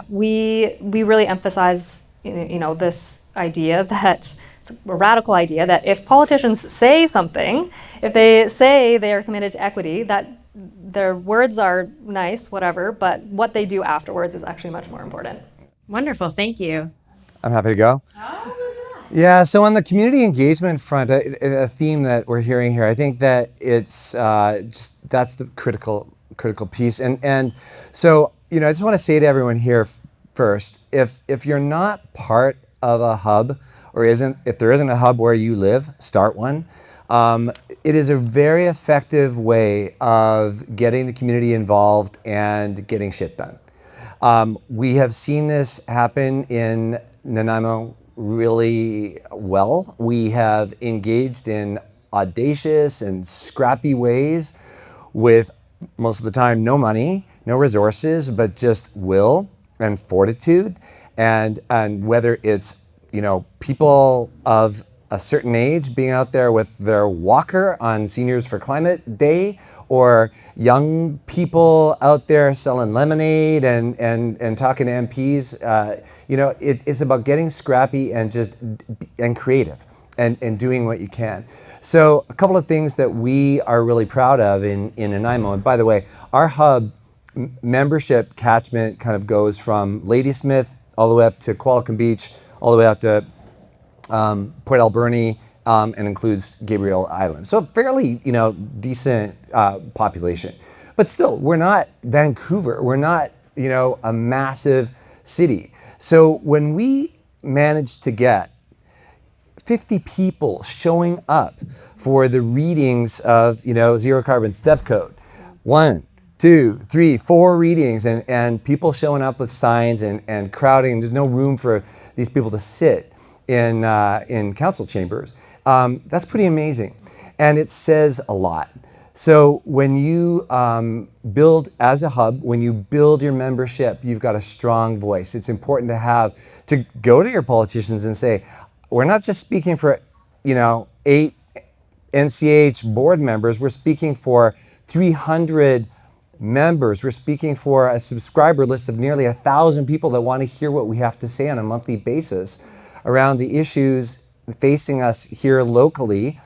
We really emphasize this idea that it's a radical idea that if politicians say something, if they say they are committed to equity, that their words are nice, whatever, but what they do afterwards is actually much more important.
Wonderful, thank you.
I'm happy to go. Yeah, so on the community engagement front, a theme that we're hearing here, I think that it's that's the critical piece. And so, I just want to say to everyone here first, if you're not part of a hub, or if there isn't a hub where you live, start one. It is a very effective way of getting the community involved and getting shit done. We have seen this happen in Nanaimo really well. We have engaged in audacious and scrappy ways with most of the time no money, no resources, but just will and fortitude. And whether it's, people of a certain age being out there with their walker on Seniors for Climate Day, or young people out there selling lemonade and talking to MPs, it's about getting scrappy and creative and doing what you can. So a couple of things that we are really proud of in Nanaimo, and by the way, our hub membership catchment kind of goes from Ladysmith all the way up to Qualicum Beach, all the way out to Port Alberni, and includes Gabriel Island. So fairly, decent population. But still, we're not Vancouver. We're not, a massive city. So when we managed to get 50 people showing up for the readings of, zero carbon step code, 1, 2, 3, 4 readings and people showing up with signs and crowding. There's no room for these people to sit in council chambers. That's pretty amazing. And it says a lot. So when you build as a hub, when you build your membership, you've got a strong voice. It's important to go to your politicians and say, we're not just speaking for, 8 NCH board members, we're speaking for 300 members. We're speaking for a subscriber list of nearly 1,000 people that want to hear what we have to say on a monthly basis around the issues facing us here locally,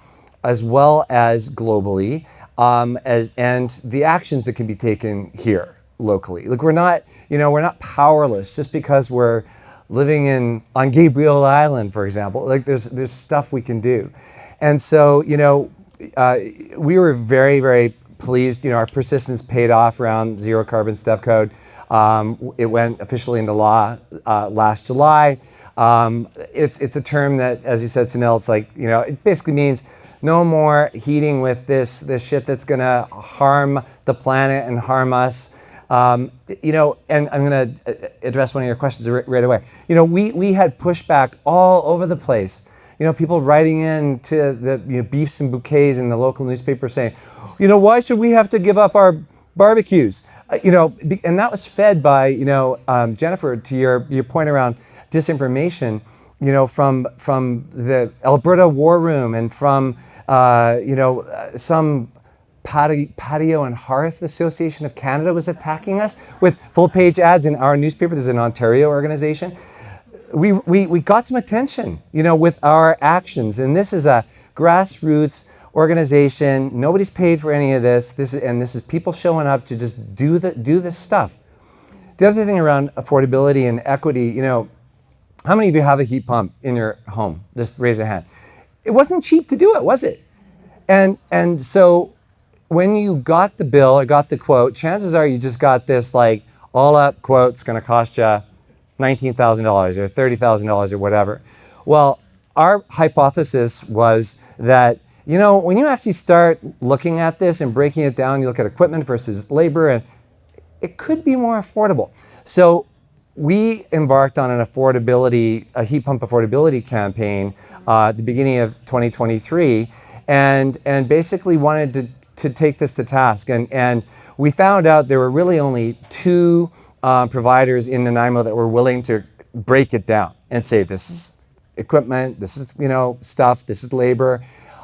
as well as globally, and the actions that can be taken here locally. Like we're not powerless just because we're living on Gabriel Island, for example. Like there's stuff we can do. And so, we were very, very pleased. Our persistence paid off around zero carbon step code. It went officially into law last July. It's a term that, as you said, Sunil, it's like, it basically means no more heating with this shit that's gonna harm the planet and harm us. And I'm gonna address one of your questions right away. We had pushback all over the place. People writing in to the Beefs and Bouquets in the local newspaper saying, why should we have to give up our barbecues? And that was fed by, Jennifer, to your point around disinformation, from the Alberta War Room and from, some Patio and Hearth Association of Canada was attacking us with full-page ads in our newspaper. This is an Ontario organization. We got some attention, with our actions. And this is a grassroots organization. Nobody's paid for any of this. This is people showing up to just do this stuff. The other thing around affordability and equity, how many of you have a heat pump in your home? Just raise your hand. It wasn't cheap to do it, was it? And so when you got the bill or got the quote, chances are you just got this like all up quote. It's going to cost you $19,000 or $30,000 or whatever. Well, our hypothesis was that, when you actually start looking at this and breaking it down, you look at equipment versus labor, and it could be more affordable. So we embarked on a heat pump affordability campaign at the beginning of 2023, and basically wanted to take this to task. And we found out there were really only 2 providers in Nanaimo that were willing to break it down and say, this is equipment, this is stuff, this is labor.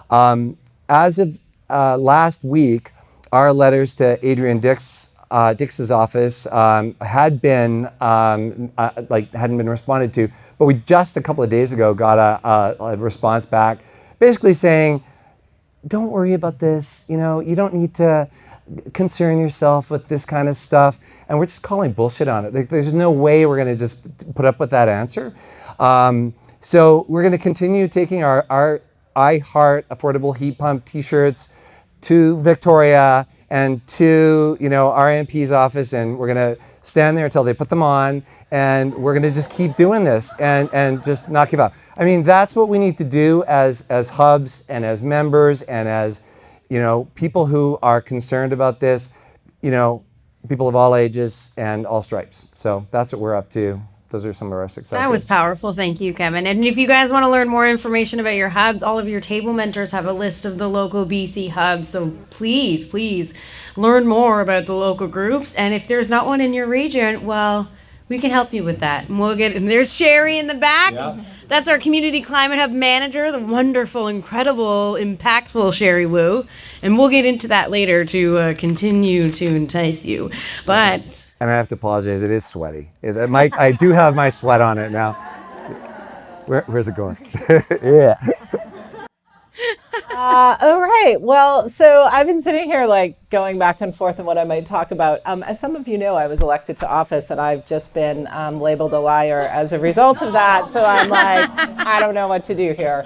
As of last week, our letters to Adrian Dix's office hadn't been responded to, but we just a couple of days ago got a response back, basically saying, don't worry about this. You don't need to concern yourself with this kind of stuff. And we're just calling bullshit on it. There's no way we're going to just put up with that answer. So we're going to continue taking our I Heart Affordable Heat Pump t-shirts to Victoria and to our MP's office, and we're going to stand there until they put them on, and we're going to just keep doing this and just not give up. I mean, that's what we need to do as hubs and as members and as people who are concerned about this, people of all ages and all stripes. So that's what we're up to. Those are some of our successes.
That was powerful. Thank you, Kevin. And if you guys want to learn more information about your hubs, all of your table mentors have a list of the local BC hubs. So please learn more about the local groups. And if there's not one in your region, well, we can help you with that. And there's Sherry in the back. Yeah. That's our Community Climate Hub manager, the wonderful, incredible, impactful Sherry Wu. And we'll get into that later to continue to entice you. But...
And I have to apologize, it is sweaty. I do have my sweat on it now. Where's it going? Yeah.
All right. Well, so I've been sitting here going back and forth on what I might talk about. As some of you know, I was elected to office and I've just been labeled a liar as a result of that. So I'm like, I don't know what to do here.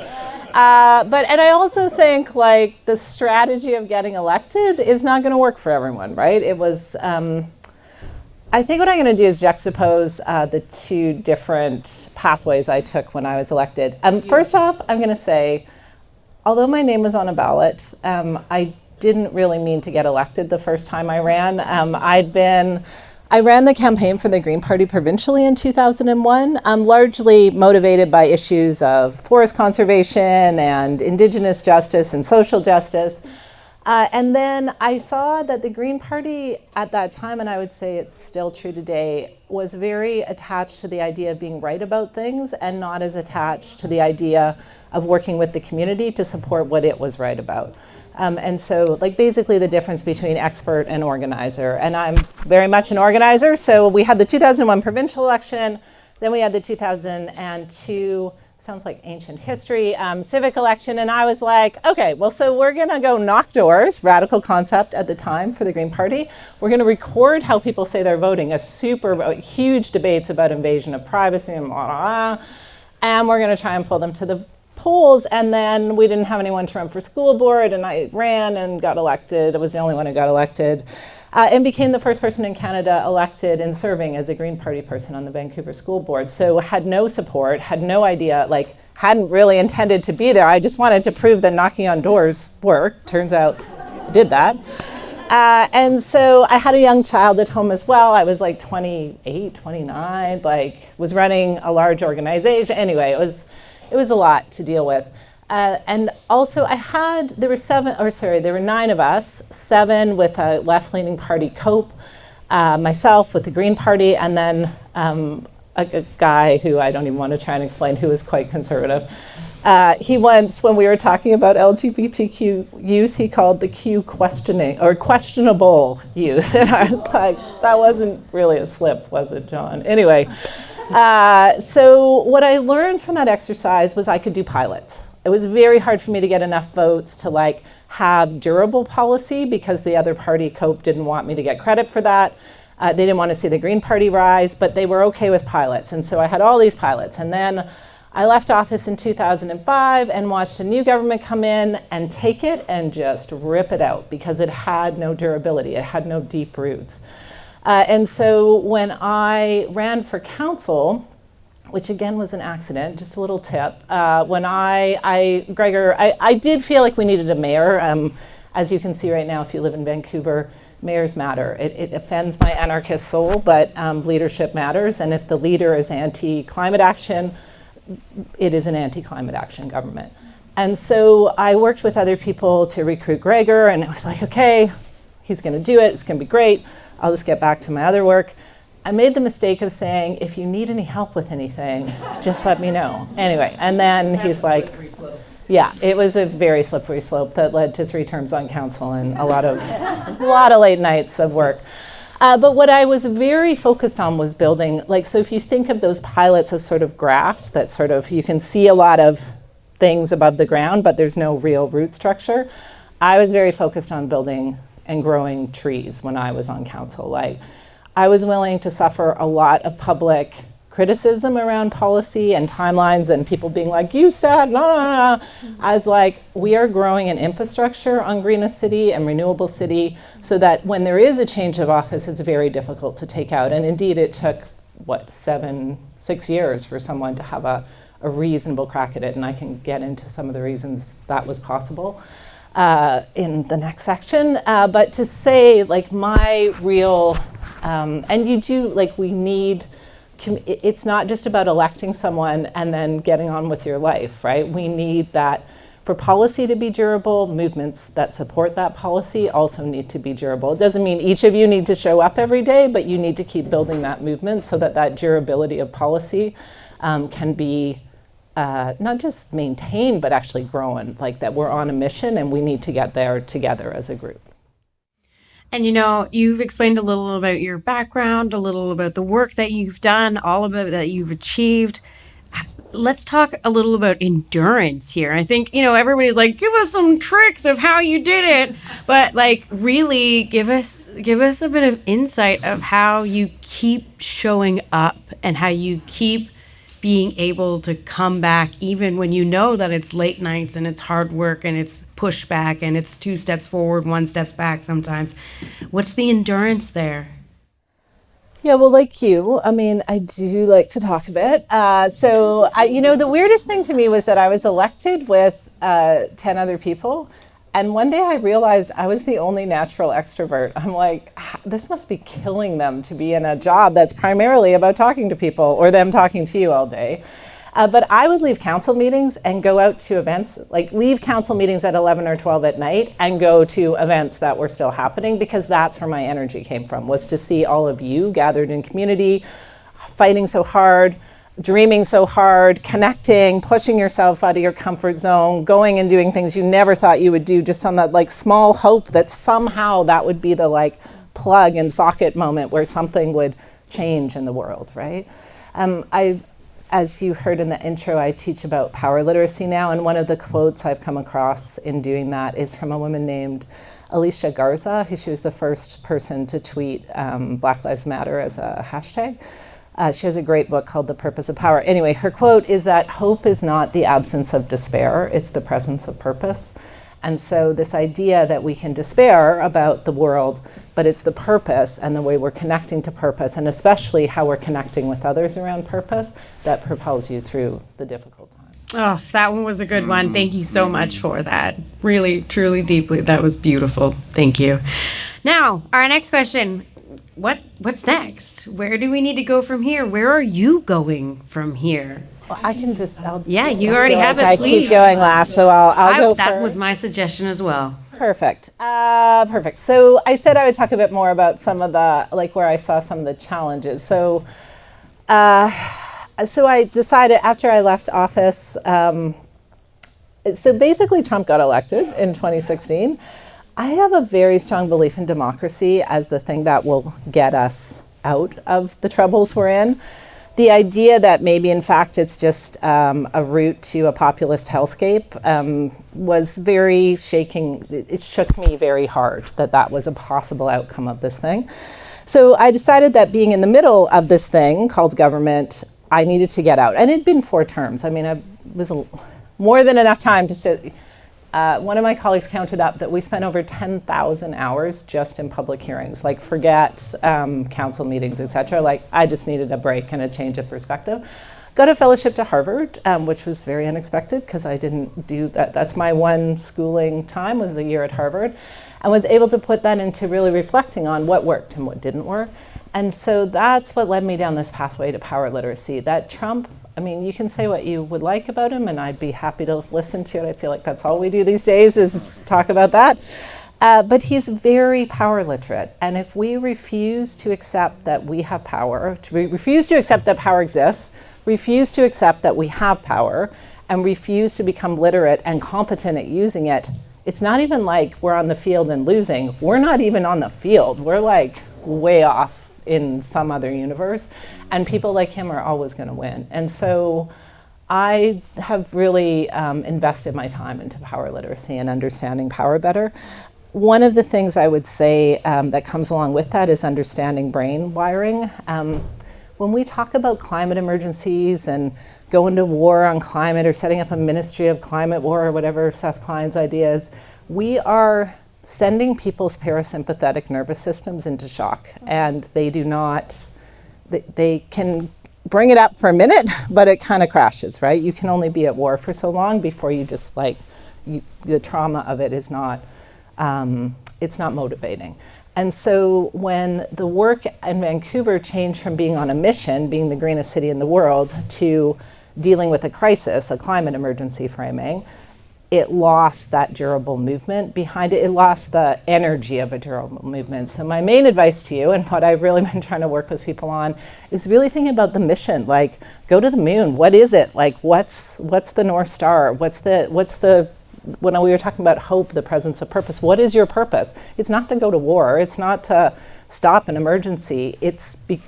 And I also think the strategy of getting elected is not going to work for everyone, right? It was... I think what I'm going to do is juxtapose the 2 different pathways I took when I was elected. First off, I'm going to say, although my name was on a ballot, I didn't really mean to get elected the first time I ran. I ran the campaign for the Green Party provincially in 2001, largely motivated by issues of forest conservation and Indigenous justice and social justice. And then I saw that the Green Party at that time, and I would say it's still true today, was very attached to the idea of being right about things and not as attached to the idea of working with the community to support what it was right about. And so like basically the difference between expert and organizer. And I'm very much an organizer. So we had the 2001 provincial election, then we had the 2002, sounds like ancient history, civic election. And I was like, okay, well, so we're gonna go knock doors, radical concept at the time for the Green Party. We're gonna record how people say they're voting, huge debates about invasion of privacy and blah, blah, blah. And we're gonna try and pull them to the polls. And then we didn't have anyone to run for school board, and I ran and got elected. I was the only one who got elected, and became the first person in Canada elected and serving as a Green Party person on the Vancouver school board. So had no support, had no idea, like hadn't really intended to be there. I just wanted to prove that knocking on doors worked. Turns out I did that. And so I had a young child at home as well. I was like 28, 29, like was running a large organization. Anyway, it was a lot to deal with. And also there were 9 of us, 7 with a left-leaning party COPE, myself with the Green Party, and then a guy who I don't even want to try and explain, who is quite conservative. He once, when we were talking about LGBTQ youth, he called the Q questioning or questionable youth. And I was like, that wasn't really a slip, was it, John? Anyway. So what I learned from that exercise was I could do pilots. It was very hard for me to get enough votes to like have durable policy because the other party, COPE, didn't want me to get credit for that. They didn't want to see the Green Party rise, but they were okay with pilots. And so I had all these pilots. And then I left office in 2005 and watched a new government come in and take it and just rip it out because it had no durability. It had no deep roots. And so when I ran for council, which again was an accident, just a little tip, when I did feel like we needed a mayor. As you can see right now, if you live in Vancouver, mayors matter. It offends my anarchist soul, but leadership matters. And if the leader is anti-climate action, it is an anti-climate action government. And so I worked with other people to recruit Gregor, and it was like, okay, he's gonna do it, it's gonna be great. I'll just get back to my other work. I made the mistake of saying, if you need any help with anything, just let me know. Anyway, and then he's like, yeah, it was a very slippery slope that led to 3 terms on council and a lot of late nights of work. But what I was very focused on was building, so if you think of those pilots as sort of grass, that sort of, you can see a lot of things above the ground, but there's no real root structure. I was very focused on building and growing trees when I was on council. I was willing to suffer a lot of public criticism around policy and timelines and people being like, you said, no. I was like, we are growing an infrastructure on Greenest City and Renewable City so that when there is a change of office, it's very difficult to take out. And indeed, it took, 6 years for someone to have a reasonable crack at it. And I can get into some of the reasons that was possible in the next section. But to say, my real, and you do, we need, it's not just about electing someone and then getting on with your life, right? We need that for policy to be durable. Movements that support that policy also need to be durable. It doesn't mean each of you need to show up every day, but you need to keep building that movement so that that durability of policy can be not just maintained, but actually grown, that we're on a mission and we need to get there together as a group.
And you've explained a little about your background, a little about the work that you've done, all of it that you've achieved. Let's talk a little about endurance here. I think, everybody's like, give us some tricks of how you did it. But really give us a bit of insight of how you keep showing up and how you keep being able to come back even when you know that it's late nights and it's hard work and it's pushback and it's 2 steps forward, 1 step back sometimes. What's the endurance there?
Yeah, well, like you, I do like to talk a bit. The weirdest thing to me was that I was elected with 10 other people. And one day I realized I was the only natural extrovert. I'm like, this must be killing them to be in a job that's primarily about talking to people or them talking to you all day. But I would leave council meetings and go out to events, like leave council meetings at 11 or 12 at night and go to events that were still happening, because that's where my energy came from, was to see all of you gathered in community, fighting so hard, dreaming so hard, connecting, pushing yourself out of your comfort zone, going and doing things you never thought you would do, just on that like small hope that somehow that would be the like plug and socket moment where something would change in the world, right? As you heard in the intro, I teach about power literacy now, and one of the quotes I've come across in doing that is from a woman named Alicia Garza, who she was the first person to tweet Black Lives Matter as a hashtag. She has a great book called The Purpose of Power. Anyway, her quote is that hope is not the absence of despair, it's the presence of purpose. And so this idea that we can despair about the world, but it's the purpose and the way we're connecting to purpose, and especially how we're connecting with others around purpose, that propels you through the difficult times.
Oh, that one was a good one. Thank you so much for that. Really, truly, deeply, that was beautiful. Thank you. Now, our next question. What's next? Where do we need to go from here? Where are you going from here?
Well, I can just,
You already have it,
I
please.
keep going last, so I'll go
That
first.
was my suggestion as well.
Perfect. Perfect. So I said I would talk a bit more about some of the, like where I saw some of the challenges. So I decided after I left office, so basically Trump got elected in 2016. I have a very strong belief in democracy as the thing that will get us out of the troubles we're in. The idea that maybe in fact it's just a route to a populist hellscape was very shaking. It shook me very hard that was a possible outcome of this thing. So I decided that being in the middle of this thing called government, I needed to get out. And it'd been 4 terms. I mean, it was more than enough time to sit. One of my colleagues counted up that we spent over 10,000 hours just in public hearings, like forget council meetings, et cetera. Like I just needed a break and a change of perspective. Got a fellowship to Harvard, which was very unexpected because I didn't do that. That's my one schooling time, was a year at Harvard, and was able to put that into really reflecting on what worked and what didn't work. And so that's what led me down this pathway to power literacy. That Trump, I mean, you can say what you would like about him, and I'd be happy to listen to it. I feel like that's all we do these days is talk about that. But he's very power literate. And if we refuse to accept that we have power, refuse to accept that power exists, refuse to accept that we have power, and refuse to become literate and competent at using it, it's not even like we're on the field and losing. We're not even on the field. We're like way off in some other universe, and people like him are always going to win. And so I have really invested my time into power literacy and understanding power better. One of the things I would say that comes along with that is understanding brain wiring. When we talk about climate emergencies and going to war on climate or setting up a ministry of climate war or whatever Seth Klein's idea is, we are sending people's parasympathetic nervous systems into shock, and they do not, they can bring it up for a minute, but it kind of crashes, right? You can only be at war for so long before you just like, the trauma of it is not, it's not motivating. And so when the work in Vancouver changed from being on a mission, being the greenest city in the world, to dealing with a crisis, a climate emergency framing, it lost that durable movement behind it. It lost the energy of a durable movement. So my main advice to you, and what I've really been trying to work with people on, is really thinking about the mission. Like, go to the moon. What is it? Like, what's the North Star? What's the when we were talking about hope, the presence of purpose, what is your purpose? It's not to go to war. It's not to stop an emergency.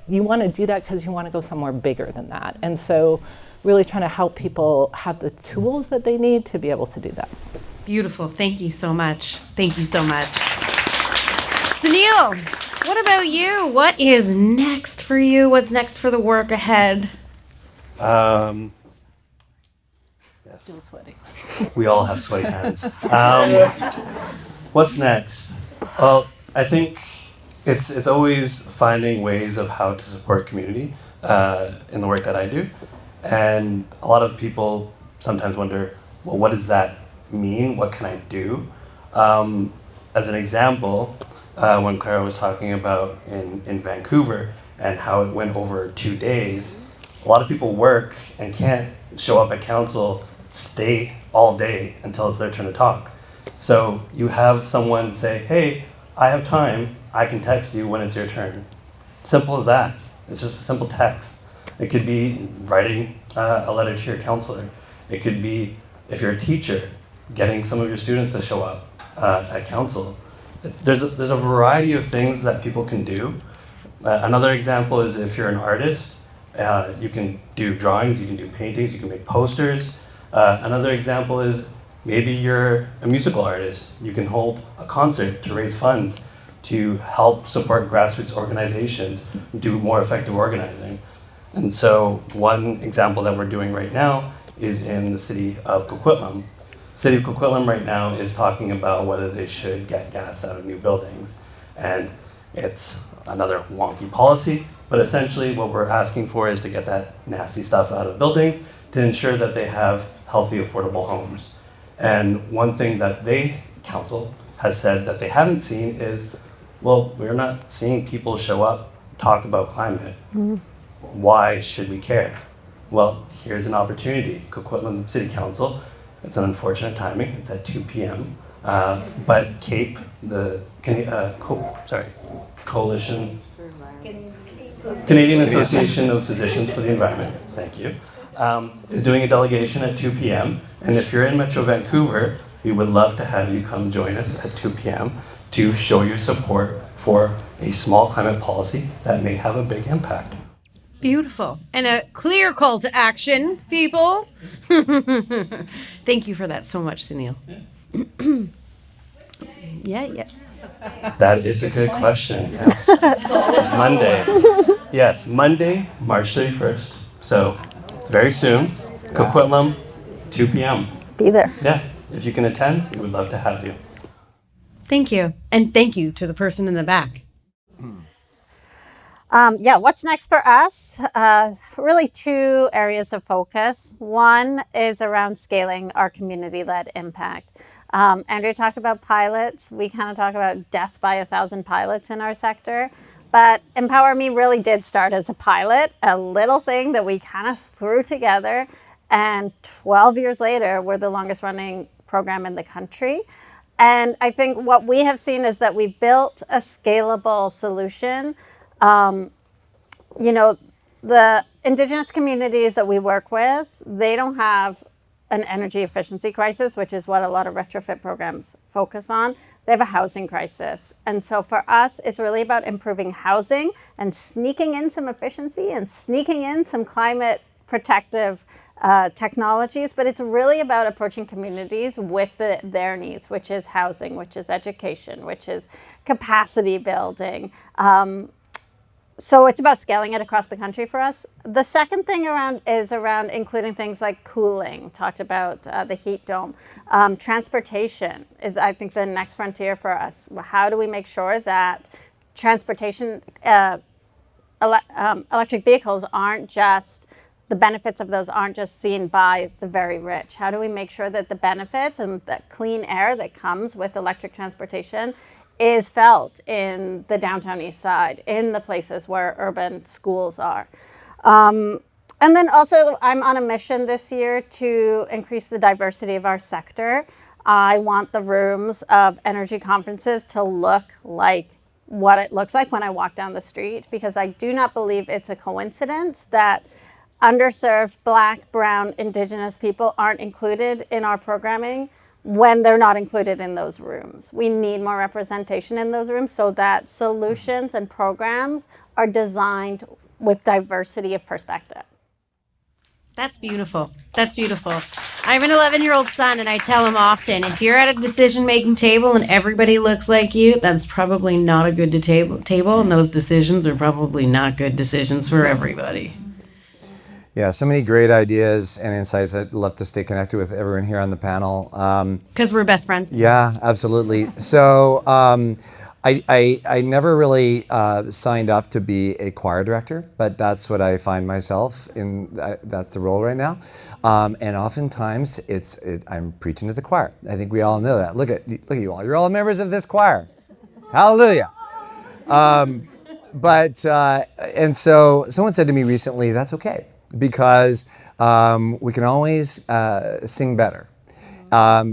You want to do that because you want to go somewhere bigger than that. And so really trying to help people have the tools that they need to be able to do that.
Beautiful. Thank you so much. Thank you so much. Sunil, what about you? What is next for you? What's next for the work ahead?
Still sweaty.
We all have sweaty hands. What's next? Well, I think it's always finding ways of how to support community in the work that I do. And a lot of people sometimes wonder, well, what does that mean? What can I do? As an example, when Clara was talking about in Vancouver and how it went over 2 days, a lot of people work and can't show up at council, stay all day until it's their turn to talk. So you have someone say, hey, I have time, I can text you when it's your turn. Simple as that. It's just a simple text. It could be writing a letter to your counselor. It could be, if you're a teacher, getting some of your students to show up at council. There's a variety of things that people can do. Another example is if you're an artist, you can do drawings, you can do paintings, you can make posters. Another example is maybe you're a musical artist. You can hold a concert to raise funds to help support grassroots organizations, do more effective organizing. And so one example that we're doing right now is in the city of Coquitlam. City of Coquitlam right now is talking about whether they should get gas out of new buildings. And it's another wonky policy, but essentially what we're asking for is to get that nasty stuff out of buildings to ensure that they have healthy, affordable homes. And one thing that council has said that they haven't seen is, well, we're not seeing people show up, talk about climate. Why should we care? Well, here's an opportunity. Coquitlam City Council, it's an unfortunate timing, it's at 2 p.m. But CAPE, the Coalition, Canadian Association of Physicians for the Environment, thank you, is doing a delegation at 2 p.m. And if you're in Metro Vancouver, we would love to have you come join us at 2 p.m. to show your support for a small climate policy that may have a big impact.
Beautiful. And a clear call to action, people. Thank you for that so much, Sunil. Yeah.
That is a good question. Yes. Monday. Yes, Monday, March 31st. So very soon. Coquitlam, 2 p.m.
Be there.
Yeah, if you can attend, we would love to have you.
Thank you. And thank you to the person in the back.
What's next for us? Really two areas of focus. One is around scaling our community-led impact. Andrea talked about pilots. We kind of talk about death by 1,000 pilots in our sector. But Empower Me really did start as a pilot, a little thing that we kind of threw together. And 12 years later, we're the longest running program in the country. And I think what we have seen is that we built a scalable solution. The Indigenous communities that we work with, they don't have an energy efficiency crisis, which is what a lot of retrofit programs focus on. They have a housing crisis. And so for us, it's really about improving housing and sneaking in some efficiency and sneaking in some climate protective technologies, but it's really about approaching communities with their needs, which is housing, which is education, which is capacity building. So it's about scaling it across the country for us. The second thing is around including things like cooling. Talked about the heat dome. Transportation is, I think, the next frontier for us. How do we make sure that transportation, electric vehicles the benefits of those aren't just seen by the very rich? How do we make sure that the benefits and the clean air that comes with electric transportation is felt in the downtown east side, in the places where urban schools are? And then also, I'm on a mission this year to increase the diversity of our sector. I want the rooms of energy conferences to look like what it looks like when I walk down the street, because I do not believe it's a coincidence that underserved Black, Brown, Indigenous people aren't included in our programming when they're not included in those rooms. We need more representation in those rooms so that solutions and programs are designed with diversity of perspective.
That's beautiful. That's beautiful. I have an 11-year-old son, and I tell him often, if you're at a decision-making table and everybody looks like you, that's probably not a good table, and those decisions are probably not good decisions for everybody.
Yeah, so many great ideas and insights. I'd love to stay connected with everyone here on the panel.
Because we're best friends.
Yeah, absolutely. So I never really signed up to be a choir director, but that's what I find myself in. That's the role right now, and oftentimes I'm preaching to the choir. I think we all know that. Look at you all. You're all members of this choir. Hallelujah. And so someone said to me recently, that's okay, because we can always sing better.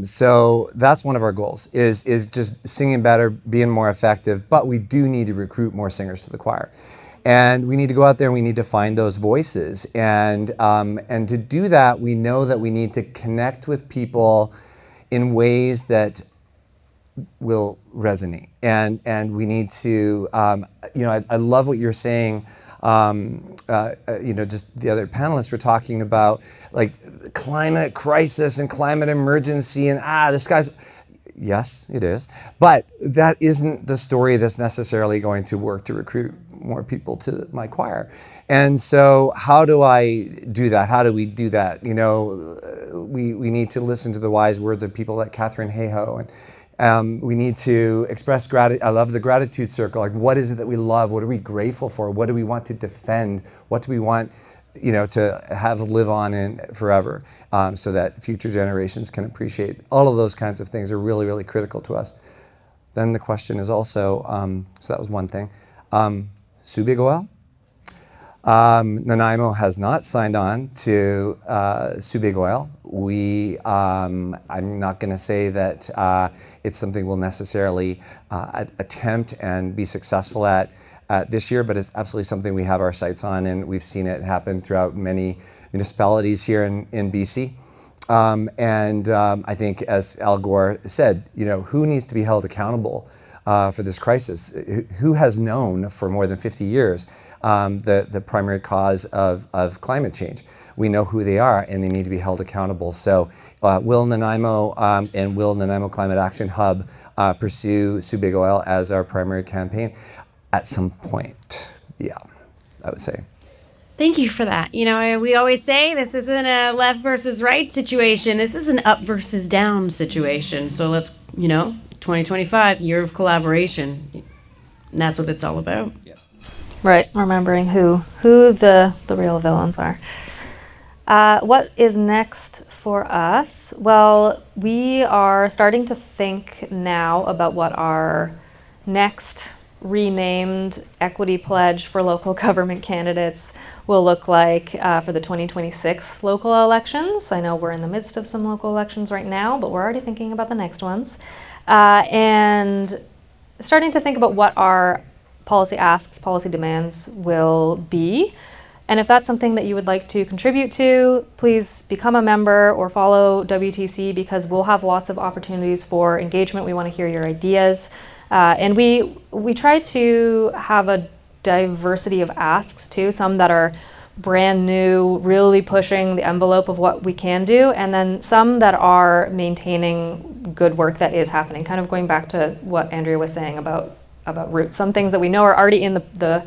So that's one of our goals, is just singing better, being more effective, but we do need to recruit more singers to the choir. And we need to go out there and we need to find those voices. And to do that, we know that we need to connect with people in ways that will resonate. And we need to, I love what you're saying. Just the other panelists were talking about like climate crisis and climate emergency and this guy's, yes, it is. But that isn't the story that's necessarily going to work to recruit more people to my choir. And so how do I do that? How do we do that? We need to listen to the wise words of people like Catherine Hayhoe, and we need to express gratitude. I love the gratitude circle. Like, what is it that we love? What are we grateful for? What do we want to defend? What do we want, to have live on in forever, so that future generations can appreciate? All of those kinds of things are really, really critical to us. Then the question is also, so that was one thing. Sďwməthkվəy. Nanaimo has not signed on to Sďwməthkվəy. I'm not going to say that it's something we'll necessarily attempt and be successful at this year, but it's absolutely something we have our sights on, and we've seen it happen throughout many municipalities here in BC. I think, as Al Gore said, who needs to be held accountable for this crisis? Who has known for more than 50 years the primary cause of climate change? We know who they are, and they need to be held accountable. So will Nanaimo and will Nanaimo Climate Action Hub pursue Sďwməthkվəy as our primary campaign? At some point, yeah, I would say.
Thank you for that. We always say this isn't a left versus right situation. This is an up versus down situation. So let's, 2025, year of collaboration. And that's what it's all about.
Yeah.
Right, remembering who the real villains are. What is next for us? Well, we are starting to think now about what our next renamed equity pledge for local government candidates will look like for the 2026 local elections. I know we're in the midst of some local elections right now, but we're already thinking about the next ones. And starting to think about what our policy asks, policy demands will be. And if that's something that you would like to contribute to, please become a member or follow WTC, because we'll have lots of opportunities for engagement. We want to hear your ideas. And we try to have a diversity of asks too, some that are brand new, really pushing the envelope of what we can do, and then some that are maintaining good work that is happening, kind of going back to what Andrea was saying about roots. Some things that we know are already in the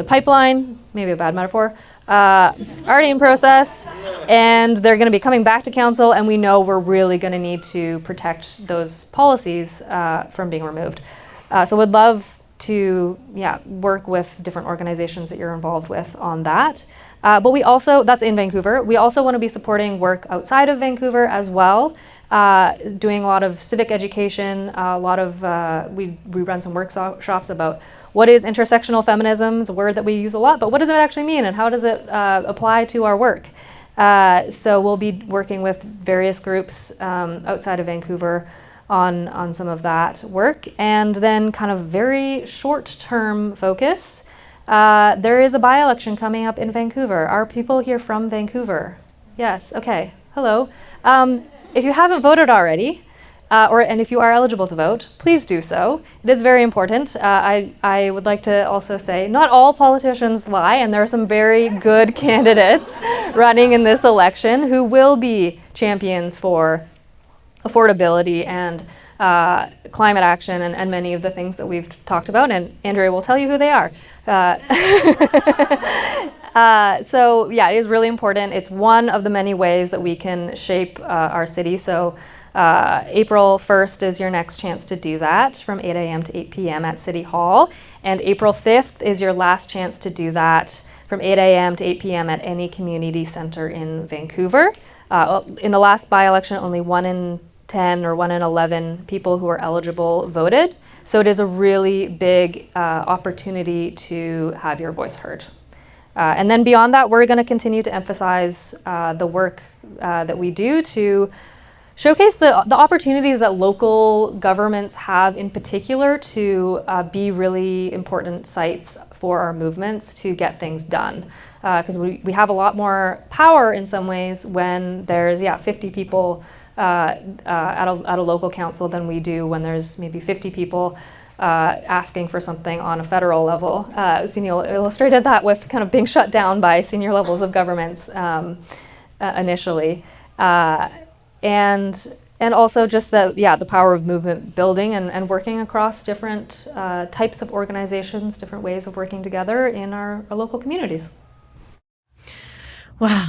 pipeline, maybe a bad metaphor, already in process, and they're going to be coming back to council, and we know we're really going to need to protect those policies from being removed. So we'd love to work with different organizations that you're involved with on that. But we also, that's in Vancouver, we also want to be supporting work outside of Vancouver as well, doing a lot of civic education, we run some workshops about what is intersectional feminism. It's a word that we use a lot, but what does it actually mean, and how does it apply to our work? So we'll be working with various groups outside of Vancouver on some of that work. And then kind of very short-term focus, there is a by-election coming up in Vancouver. Are people here from Vancouver? Yes, okay, hello. If you haven't voted already, and if you are eligible to vote, please do so. It is very important. I would like to also say, not all politicians lie, and there are some very good candidates running in this election who will be champions for affordability and climate action and many of the things that we've talked about, and Andrea will tell you who they are. So yeah, it is really important. It's one of the many ways that we can shape our city. So April 1st is your next chance to do that from 8 a.m. to 8 p.m. at City Hall. And April 5th is your last chance to do that from 8 a.m. to 8 p.m. at any community center in Vancouver. In the last by-election, only 1 in 10 or 1 in 11 people who are eligible voted. So it is a really big opportunity to have your voice heard. And then beyond that, we're going to continue to emphasize the work that we do to showcase the opportunities that local governments have in particular to be really important sites for our movements to get things done. Because we have a lot more power in some ways when there's 50 people at a local council than we do when there's maybe 50 people asking for something on a federal level. Sunil illustrated that with kind of being shut down by senior levels of governments initially. And also just the power of movement building and working across different types of organizations, different ways of working together in our local communities.
Wow.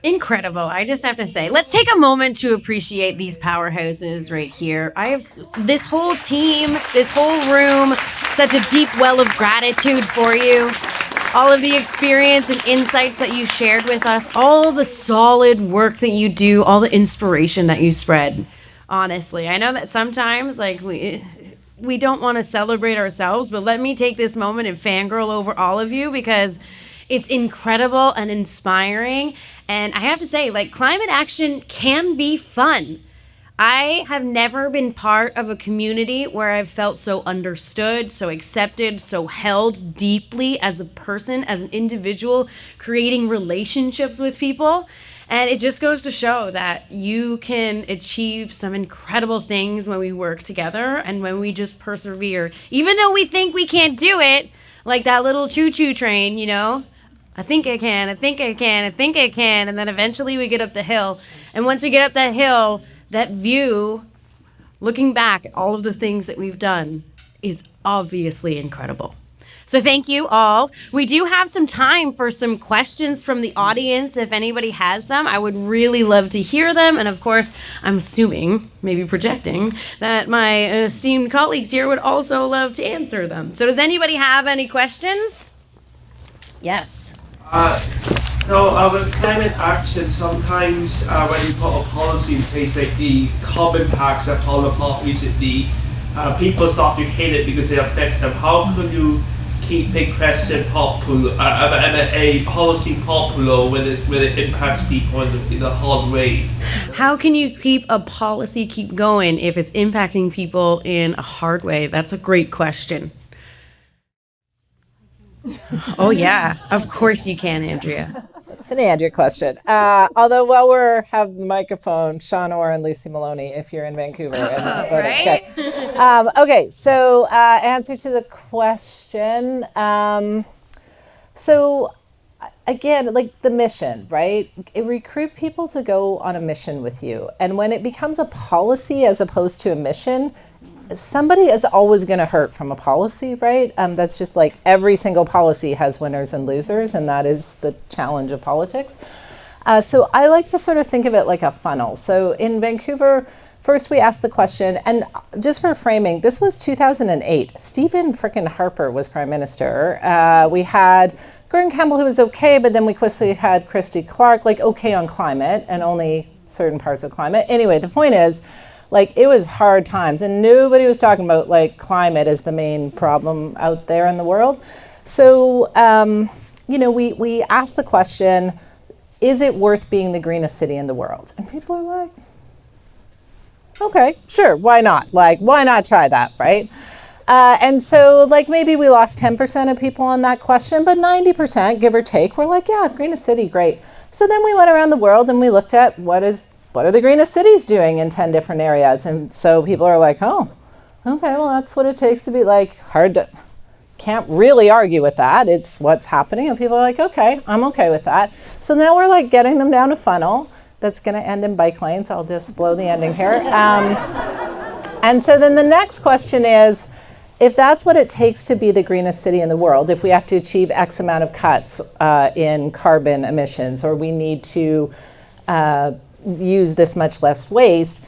Incredible. I just have to say, let's take a moment to appreciate these powerhouses right here. I have this whole team, this whole room, such a deep well of gratitude for you. All of the experience and insights that you shared with us, all the solid work that you do, all the inspiration that you spread. Honestly, I know that sometimes we don't want to celebrate ourselves, but let me take this moment and fangirl over all of you because it's incredible and inspiring. And I have to say, climate action can be fun. I have never been part of a community where I've felt so understood, so accepted, so held deeply as a person, as an individual, creating relationships with people. And it just goes to show that you can achieve some incredible things when we work together and when we just persevere. Even though we think we can't do it, like that little choo-choo train, I think I can, I think I can, I think I can. And then eventually we get up the hill. And once we get up that hill, that view, looking back at all of the things that we've done, is obviously incredible. So thank you all. We do have some time for some questions from the audience. If anybody has some, I would really love to hear them. And of course, I'm assuming, maybe projecting, that my esteemed colleagues here would also love to answer them. So does anybody have any questions? Yes.
With climate action, sometimes when you put a policy in place like the carbon tax that fallen apart recently, people start to hate it because it affects them. How could you keep the question popular, a policy popular when it impacts people in a hard way?
How can you keep a policy keep going if it's impacting people in a hard way? That's a great question. Oh yeah, of course you can, Andrea.
It's an Andrea question. Although while we have the microphone, Sean Orr and Lucy Maloney, if you're in Vancouver.
Right?
Okay, so answer to the question. So again, the mission, right? Recruit people to go on a mission with you. And when it becomes a policy as opposed to a mission, somebody is always going to hurt from a policy, right? That's just every single policy has winners and losers, and that is the challenge of politics. So I like to sort of think of it like a funnel. So in Vancouver, first we asked the question, and just for framing, this was 2008. Stephen frickin' Harper was prime minister. We had Gordon Campbell, who was okay, but then we quickly had Christy Clark, okay on climate, and only certain parts of climate. Anyway, the point is, it was hard times, and nobody was talking about climate as the main problem out there in the world. So, we asked the question, is it worth being the greenest city in the world? And people are like, okay, sure, why not? Why not try that, right? And so maybe we lost 10% of people on that question, but 90%, give or take, were yeah, greenest city, great. So then we went around the world and we looked at what are the greenest cities doing in 10 different areas? And so people are oh, okay, well, that's what it takes to be can't really argue with that. It's what's happening. And people are okay, I'm okay with that. So now we're getting them down a funnel that's going to end in bike lanes. I'll just blow the ending here. And so then the next question is, if that's what it takes to be the greenest city in the world, if we have to achieve X amount of cuts in carbon emissions, or we need to use this much less waste,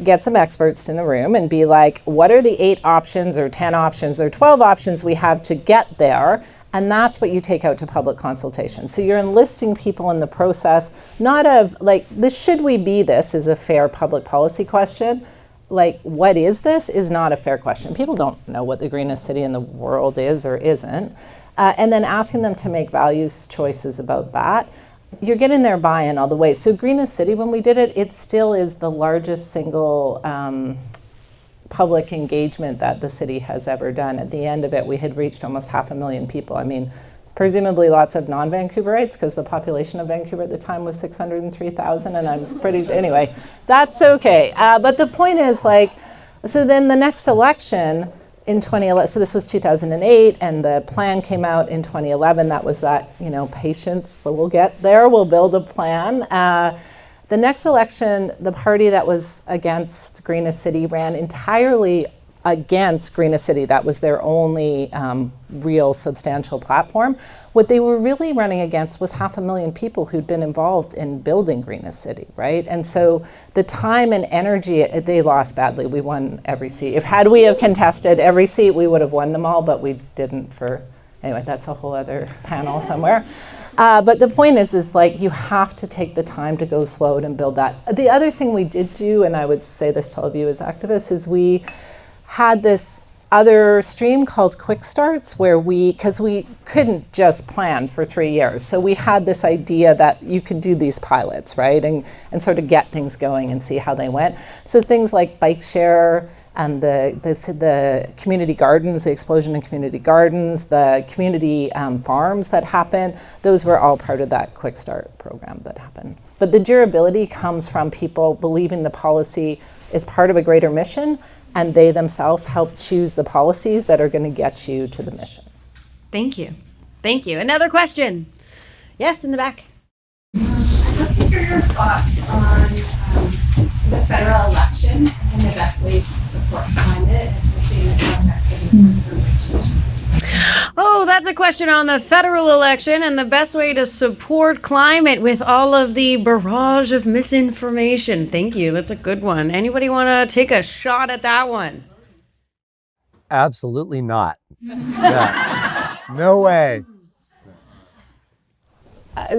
get some experts in the room and be like, what are the 8 options or 10 options or 12 options we have to get there? And that's what you take out to public consultation. So you're enlisting people in the process, not of like, this should we be this is a fair public policy question. Like, what is this is not a fair question. People don't know what the greenest city in the world is or isn't. And then asking them to make values choices about that. You're getting their buy-in all the way. So greenest city, when we did it, it still is the largest single public engagement that the city has ever done. At the end of it, we had reached almost 500,000 people. I mean, presumably lots of non-Vancouverites, because the population of Vancouver at the time was 603,000, and I'm pretty, anyway, that's okay. But the point is, like, so then the next election in 2011, so this was 2008, and the plan came out in 2011. That was that, you know, patience, so we'll get there, we'll build a plan. The next election, the party that was against Greenest City ran entirely against Greenest City. That was their only real substantial platform. What they were really running against was 500,000 people who'd been involved in building Greenest City, right? And so the time and energy, they lost badly. We won every seat. Had we have contested every seat, we would have won them all, but we didn't for, anyway, that's a whole other panel somewhere. But the point is like, you have to take the time to go slow and build that. The other thing we did do, and I would say this to all of you as activists, is we had this other stream called Quick Starts, where because we couldn't just plan for 3 years. So we had this idea that you could do these pilots, right? And sort of get things going and see how they went. So things like bike share and the community gardens, the explosion in community gardens, the community farms that happened, those were all part of that Quick Start program that happened. But the durability comes from people believing the policy is part of a greater mission, and they themselves help choose the policies that are going to get you to the mission.
Thank you. Thank you. Another question. Yes, in the back.
I'd love to hear your thoughts on the federal election and the best ways to support climate, especially in the context of misinformation.
Oh, that's a question on the federal election and the best way to support climate with all of the barrage of misinformation. Thank you. That's a good one. Anybody want to take a shot at that one?
Absolutely not. Yeah. No way.
I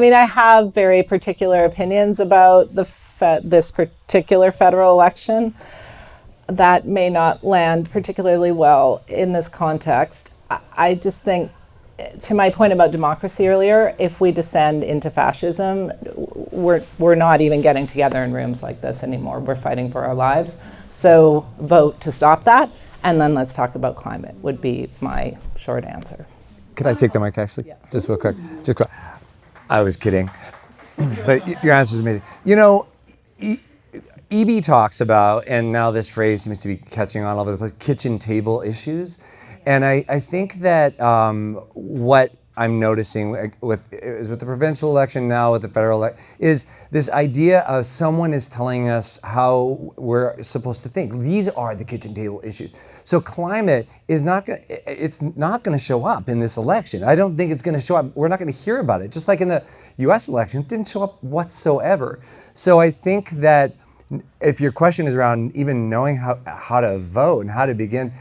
mean, I have very particular opinions about this particular federal election that may not land particularly well in this context. I just think, to my point about democracy earlier, if we descend into fascism, we're not even getting together in rooms like this anymore. We're fighting for our lives. So vote to stop that, and then let's talk about climate, would be my short answer.
Could I take the mic, actually? Yeah. Just real quick. Just quick. I was kidding. But your answer is amazing. You know, EB talks about, and now this phrase seems to be catching on all over the place, kitchen table issues. And I think that what I'm noticing with the provincial election now, with the federal election, is this idea of someone is telling us how we're supposed to think. These are the kitchen table issues. So climate is not going to show up in this election. I don't think it's going to show up. We're not going to hear about it. Just like in the US election, it didn't show up whatsoever. So I think that if your question is around even knowing how to vote and how to begin,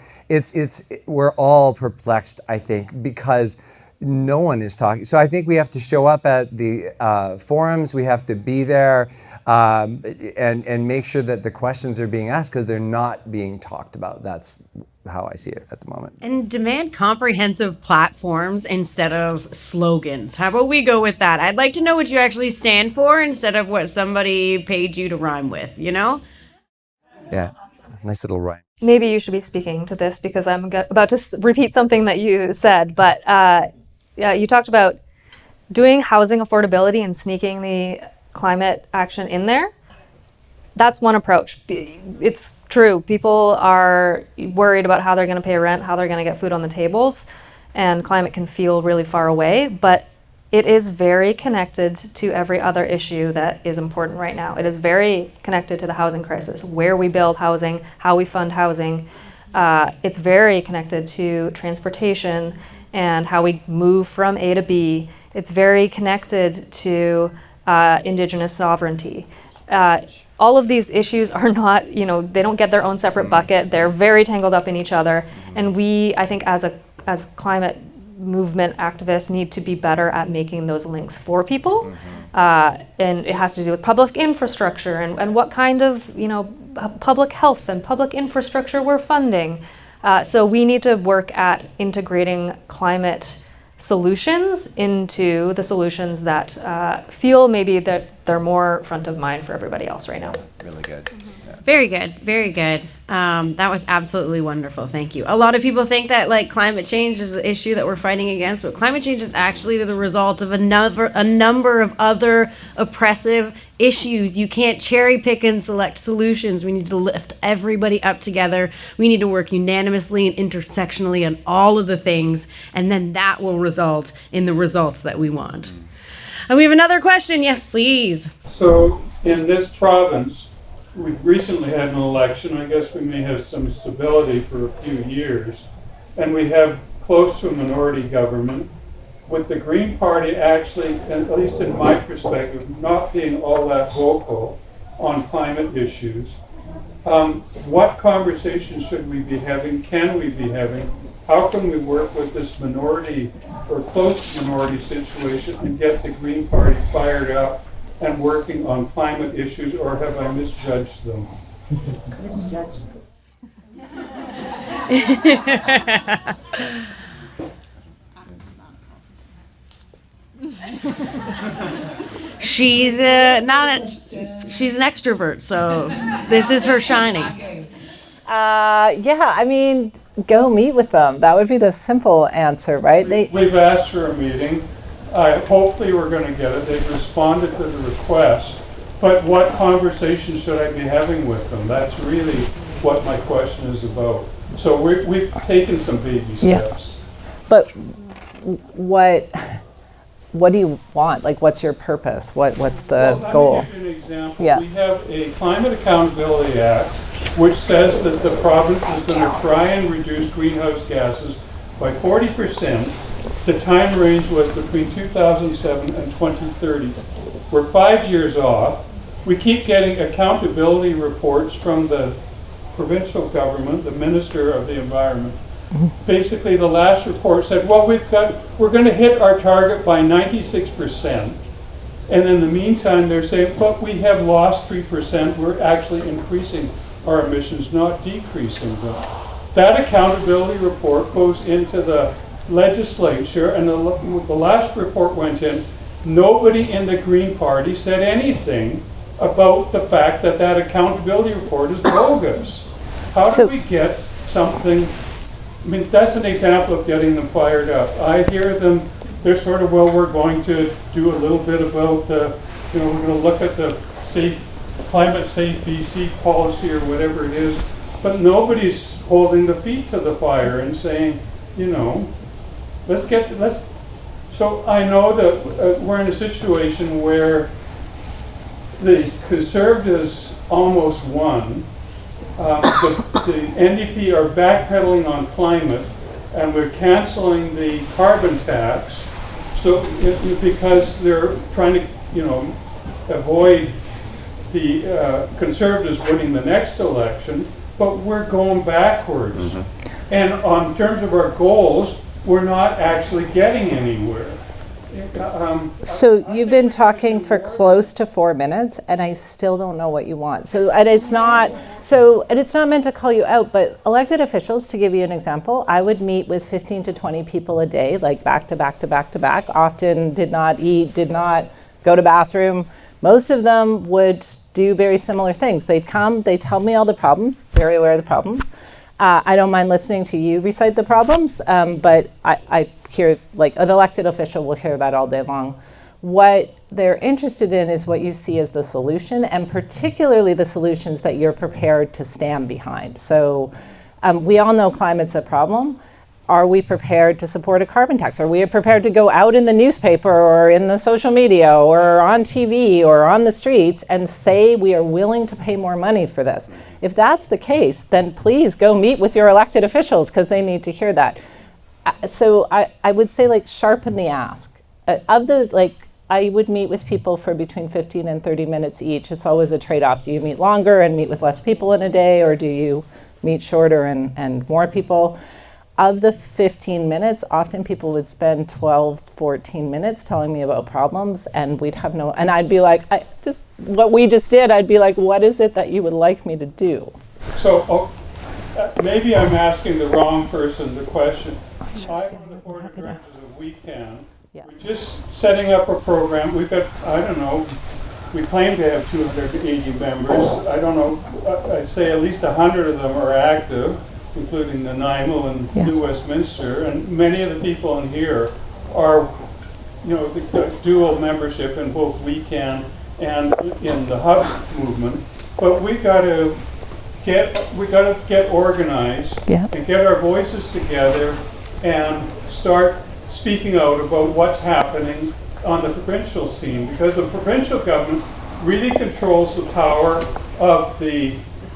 we're all perplexed, I think, because no one is talking. So I think we have to show up at the forums. We have to be there and make sure that the questions are being asked, because they're not being talked about. That's how I see it at the moment.
And demand comprehensive platforms instead of slogans. How about we go with that? I'd like to know what you actually stand for instead of what somebody paid you to rhyme with, you know?
Yeah, nice little rhyme.
Maybe you should be speaking to this, because I'm about to repeat something that you said, but yeah, you talked about doing housing affordability and sneaking the climate action in there. That's one approach. It's true. People are worried about how they're going to pay rent, how they're going to get food on the tables, and climate can feel really far away, but it is very connected to every other issue that is important right now. It is very connected to the housing crisis, where we build housing, how we fund housing. It's very connected to transportation and how we move from A to B. It's very connected to Indigenous sovereignty. All of these issues are not, they don't get their own separate bucket. They're very tangled up in each other. And we, I think, as climate movement activists, need to be better at making those links for people. And it has to do with public infrastructure and what kind of, public health and public infrastructure we're funding. So we need to work at integrating climate solutions into the solutions that feel maybe that they're more front of mind for everybody else right now.
Really good. Yeah.
Very good, very good. That was absolutely wonderful. Thank you. A lot of people think that climate change is the issue that we're fighting against, but climate change is actually the result of a number of other oppressive issues. You can't cherry pick and select solutions. We need to lift everybody up together. We need to work unanimously and intersectionally on all of the things, and then that will result in the results that we want. And we have another question. Yes, please.
So in this province, we recently had an election. I guess we may have some stability for a few years. And we have close to a minority government, with the Green Party actually, at least in my perspective, not being all that vocal on climate issues. What conversations should we be having? Can we be having? How can we work with this minority or close minority situation and get the Green Party fired up and working on climate issues, or have I misjudged them?
She's she's an extrovert, so this is her shining.
Yeah, I mean, go meet with them. That would be the simple answer, right?
We've asked for a meeting. Hopefully we're going to get it. They've responded to the request. But what conversation should I be having with them? That's really what my question is about. So we've taken some baby steps.
But what do you want? What's your purpose? What's the goal?
Let me give you an example. Yeah. We have a Climate Accountability Act, which says that the province is going to try and reduce greenhouse gases by 40%. The time range was between 2007 and 2030. We're 5 years off. We keep getting accountability reports from the provincial government, the Minister of the Environment. Basically, the last report said, well, we're going to hit our target by 96%. And in the meantime, they're saying, but we have lost 3%. We're actually increasing our emissions, not decreasing them. That accountability report goes into the legislature, and the last report went in. Nobody in the Green Party said anything about the fact that accountability report is bogus. How do we get something? I mean, that's an example of getting them fired up. I hear them, they're sort of, well, we're going to do a little bit about the, we're going to look at the climate safe BC policy or whatever it is, but nobody's holding the feet to the fire and saying, so I know that we're in a situation where the Conservatives almost won. The NDP are backpedaling on climate, and we're canceling the carbon tax. So because they're trying to, avoid the Conservatives winning the next election, but we're going backwards. Mm-hmm. And on terms of our goals, we're not actually getting anywhere.
So you've been talking for close to 4 minutes, and I still don't know what you want. And it's not meant to call you out, but elected officials, to give you an example, I would meet with 15 to 20 people a day, back to back to back to back, often did not eat, did not go to bathroom. Most of them would do very similar things. They'd come, they tell me all the problems, very aware of the problems. I don't mind listening to you recite the problems, but I hear, an elected official will hear that all day long. What they're interested in is what you see as the solution, and particularly the solutions that you're prepared to stand behind. So we all know climate's a problem. Are we prepared to support a carbon tax? Are we prepared to go out in the newspaper or in the social media or on TV or on the streets and say we are willing to pay more money for this? If that's the case, then please go meet with your elected officials, because they need to hear that. So I would say sharpen the ask. Of I would meet with people for between 15 and 30 minutes each. It's always a trade-off. Do you meet longer and meet with less people in a day, or do you meet shorter and more people? Of the 15 minutes, often people would spend 12, 14 minutes telling me about problems, and we'd have no, and I'd be like, what we just did, I'd be like, what is it that you would like me to do?
So maybe I'm asking the wrong person the question. I'm on the board of directors of WeCan.
Yeah.
We're just setting up a program. We've got, I don't know, we claim to have 280 members. I don't know, I'd say at least 100 of them are active, including Nanaimo and New Westminster. And many of the people in here are, you know, the dual membership in both WeCan and in the Hub movement. But we got to get organized and get our voices together and start speaking out about what's happening on the provincial scene, because the provincial government really controls the power of the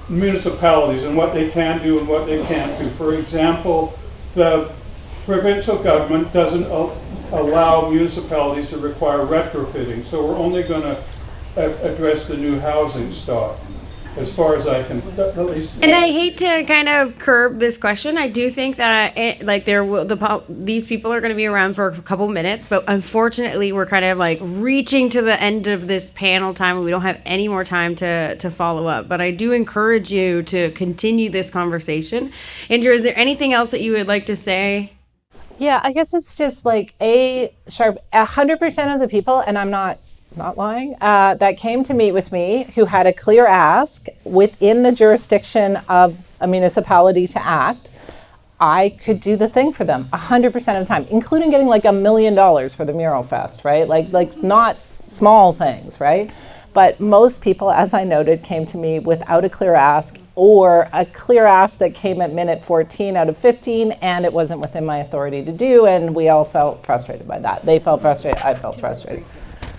municipalities and what they can do and what they can't do. For example, the provincial government doesn't allow municipalities to require retrofitting, so we're only going to address the new housing stock, as far as I can, at least.
And I hate to kind of curb this question. I do think that these people are going to be around for a couple minutes, but unfortunately, we're kind of like reaching to the end of this panel time, and we don't have any more time to follow up. But I do encourage you to continue this conversation. Andrea, is there anything else that you would like to say?
Yeah, I guess it's just like 100% of the people, and I'm not lying, that came to meet with me who had a clear ask within the jurisdiction of a municipality to act, I could do the thing for them 100% of the time, including getting like $1 million for the Mural Fest, right? Like not small things, right? But most people, as I noted, came to me without a clear ask, or a clear ask that came at minute 14 out of 15, and it wasn't within my authority to do, and we all felt frustrated by that. They felt frustrated, I felt frustrated.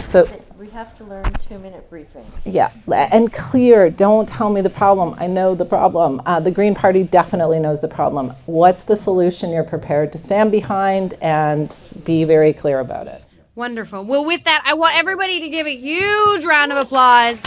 So
we have to learn 2-minute briefings.
Yeah, and clear, don't tell me the problem. I know the problem. The Green Party definitely knows the problem. What's the solution you're prepared to stand behind, and be very clear about it?
Wonderful. Well, with that, I want everybody to give a huge round of applause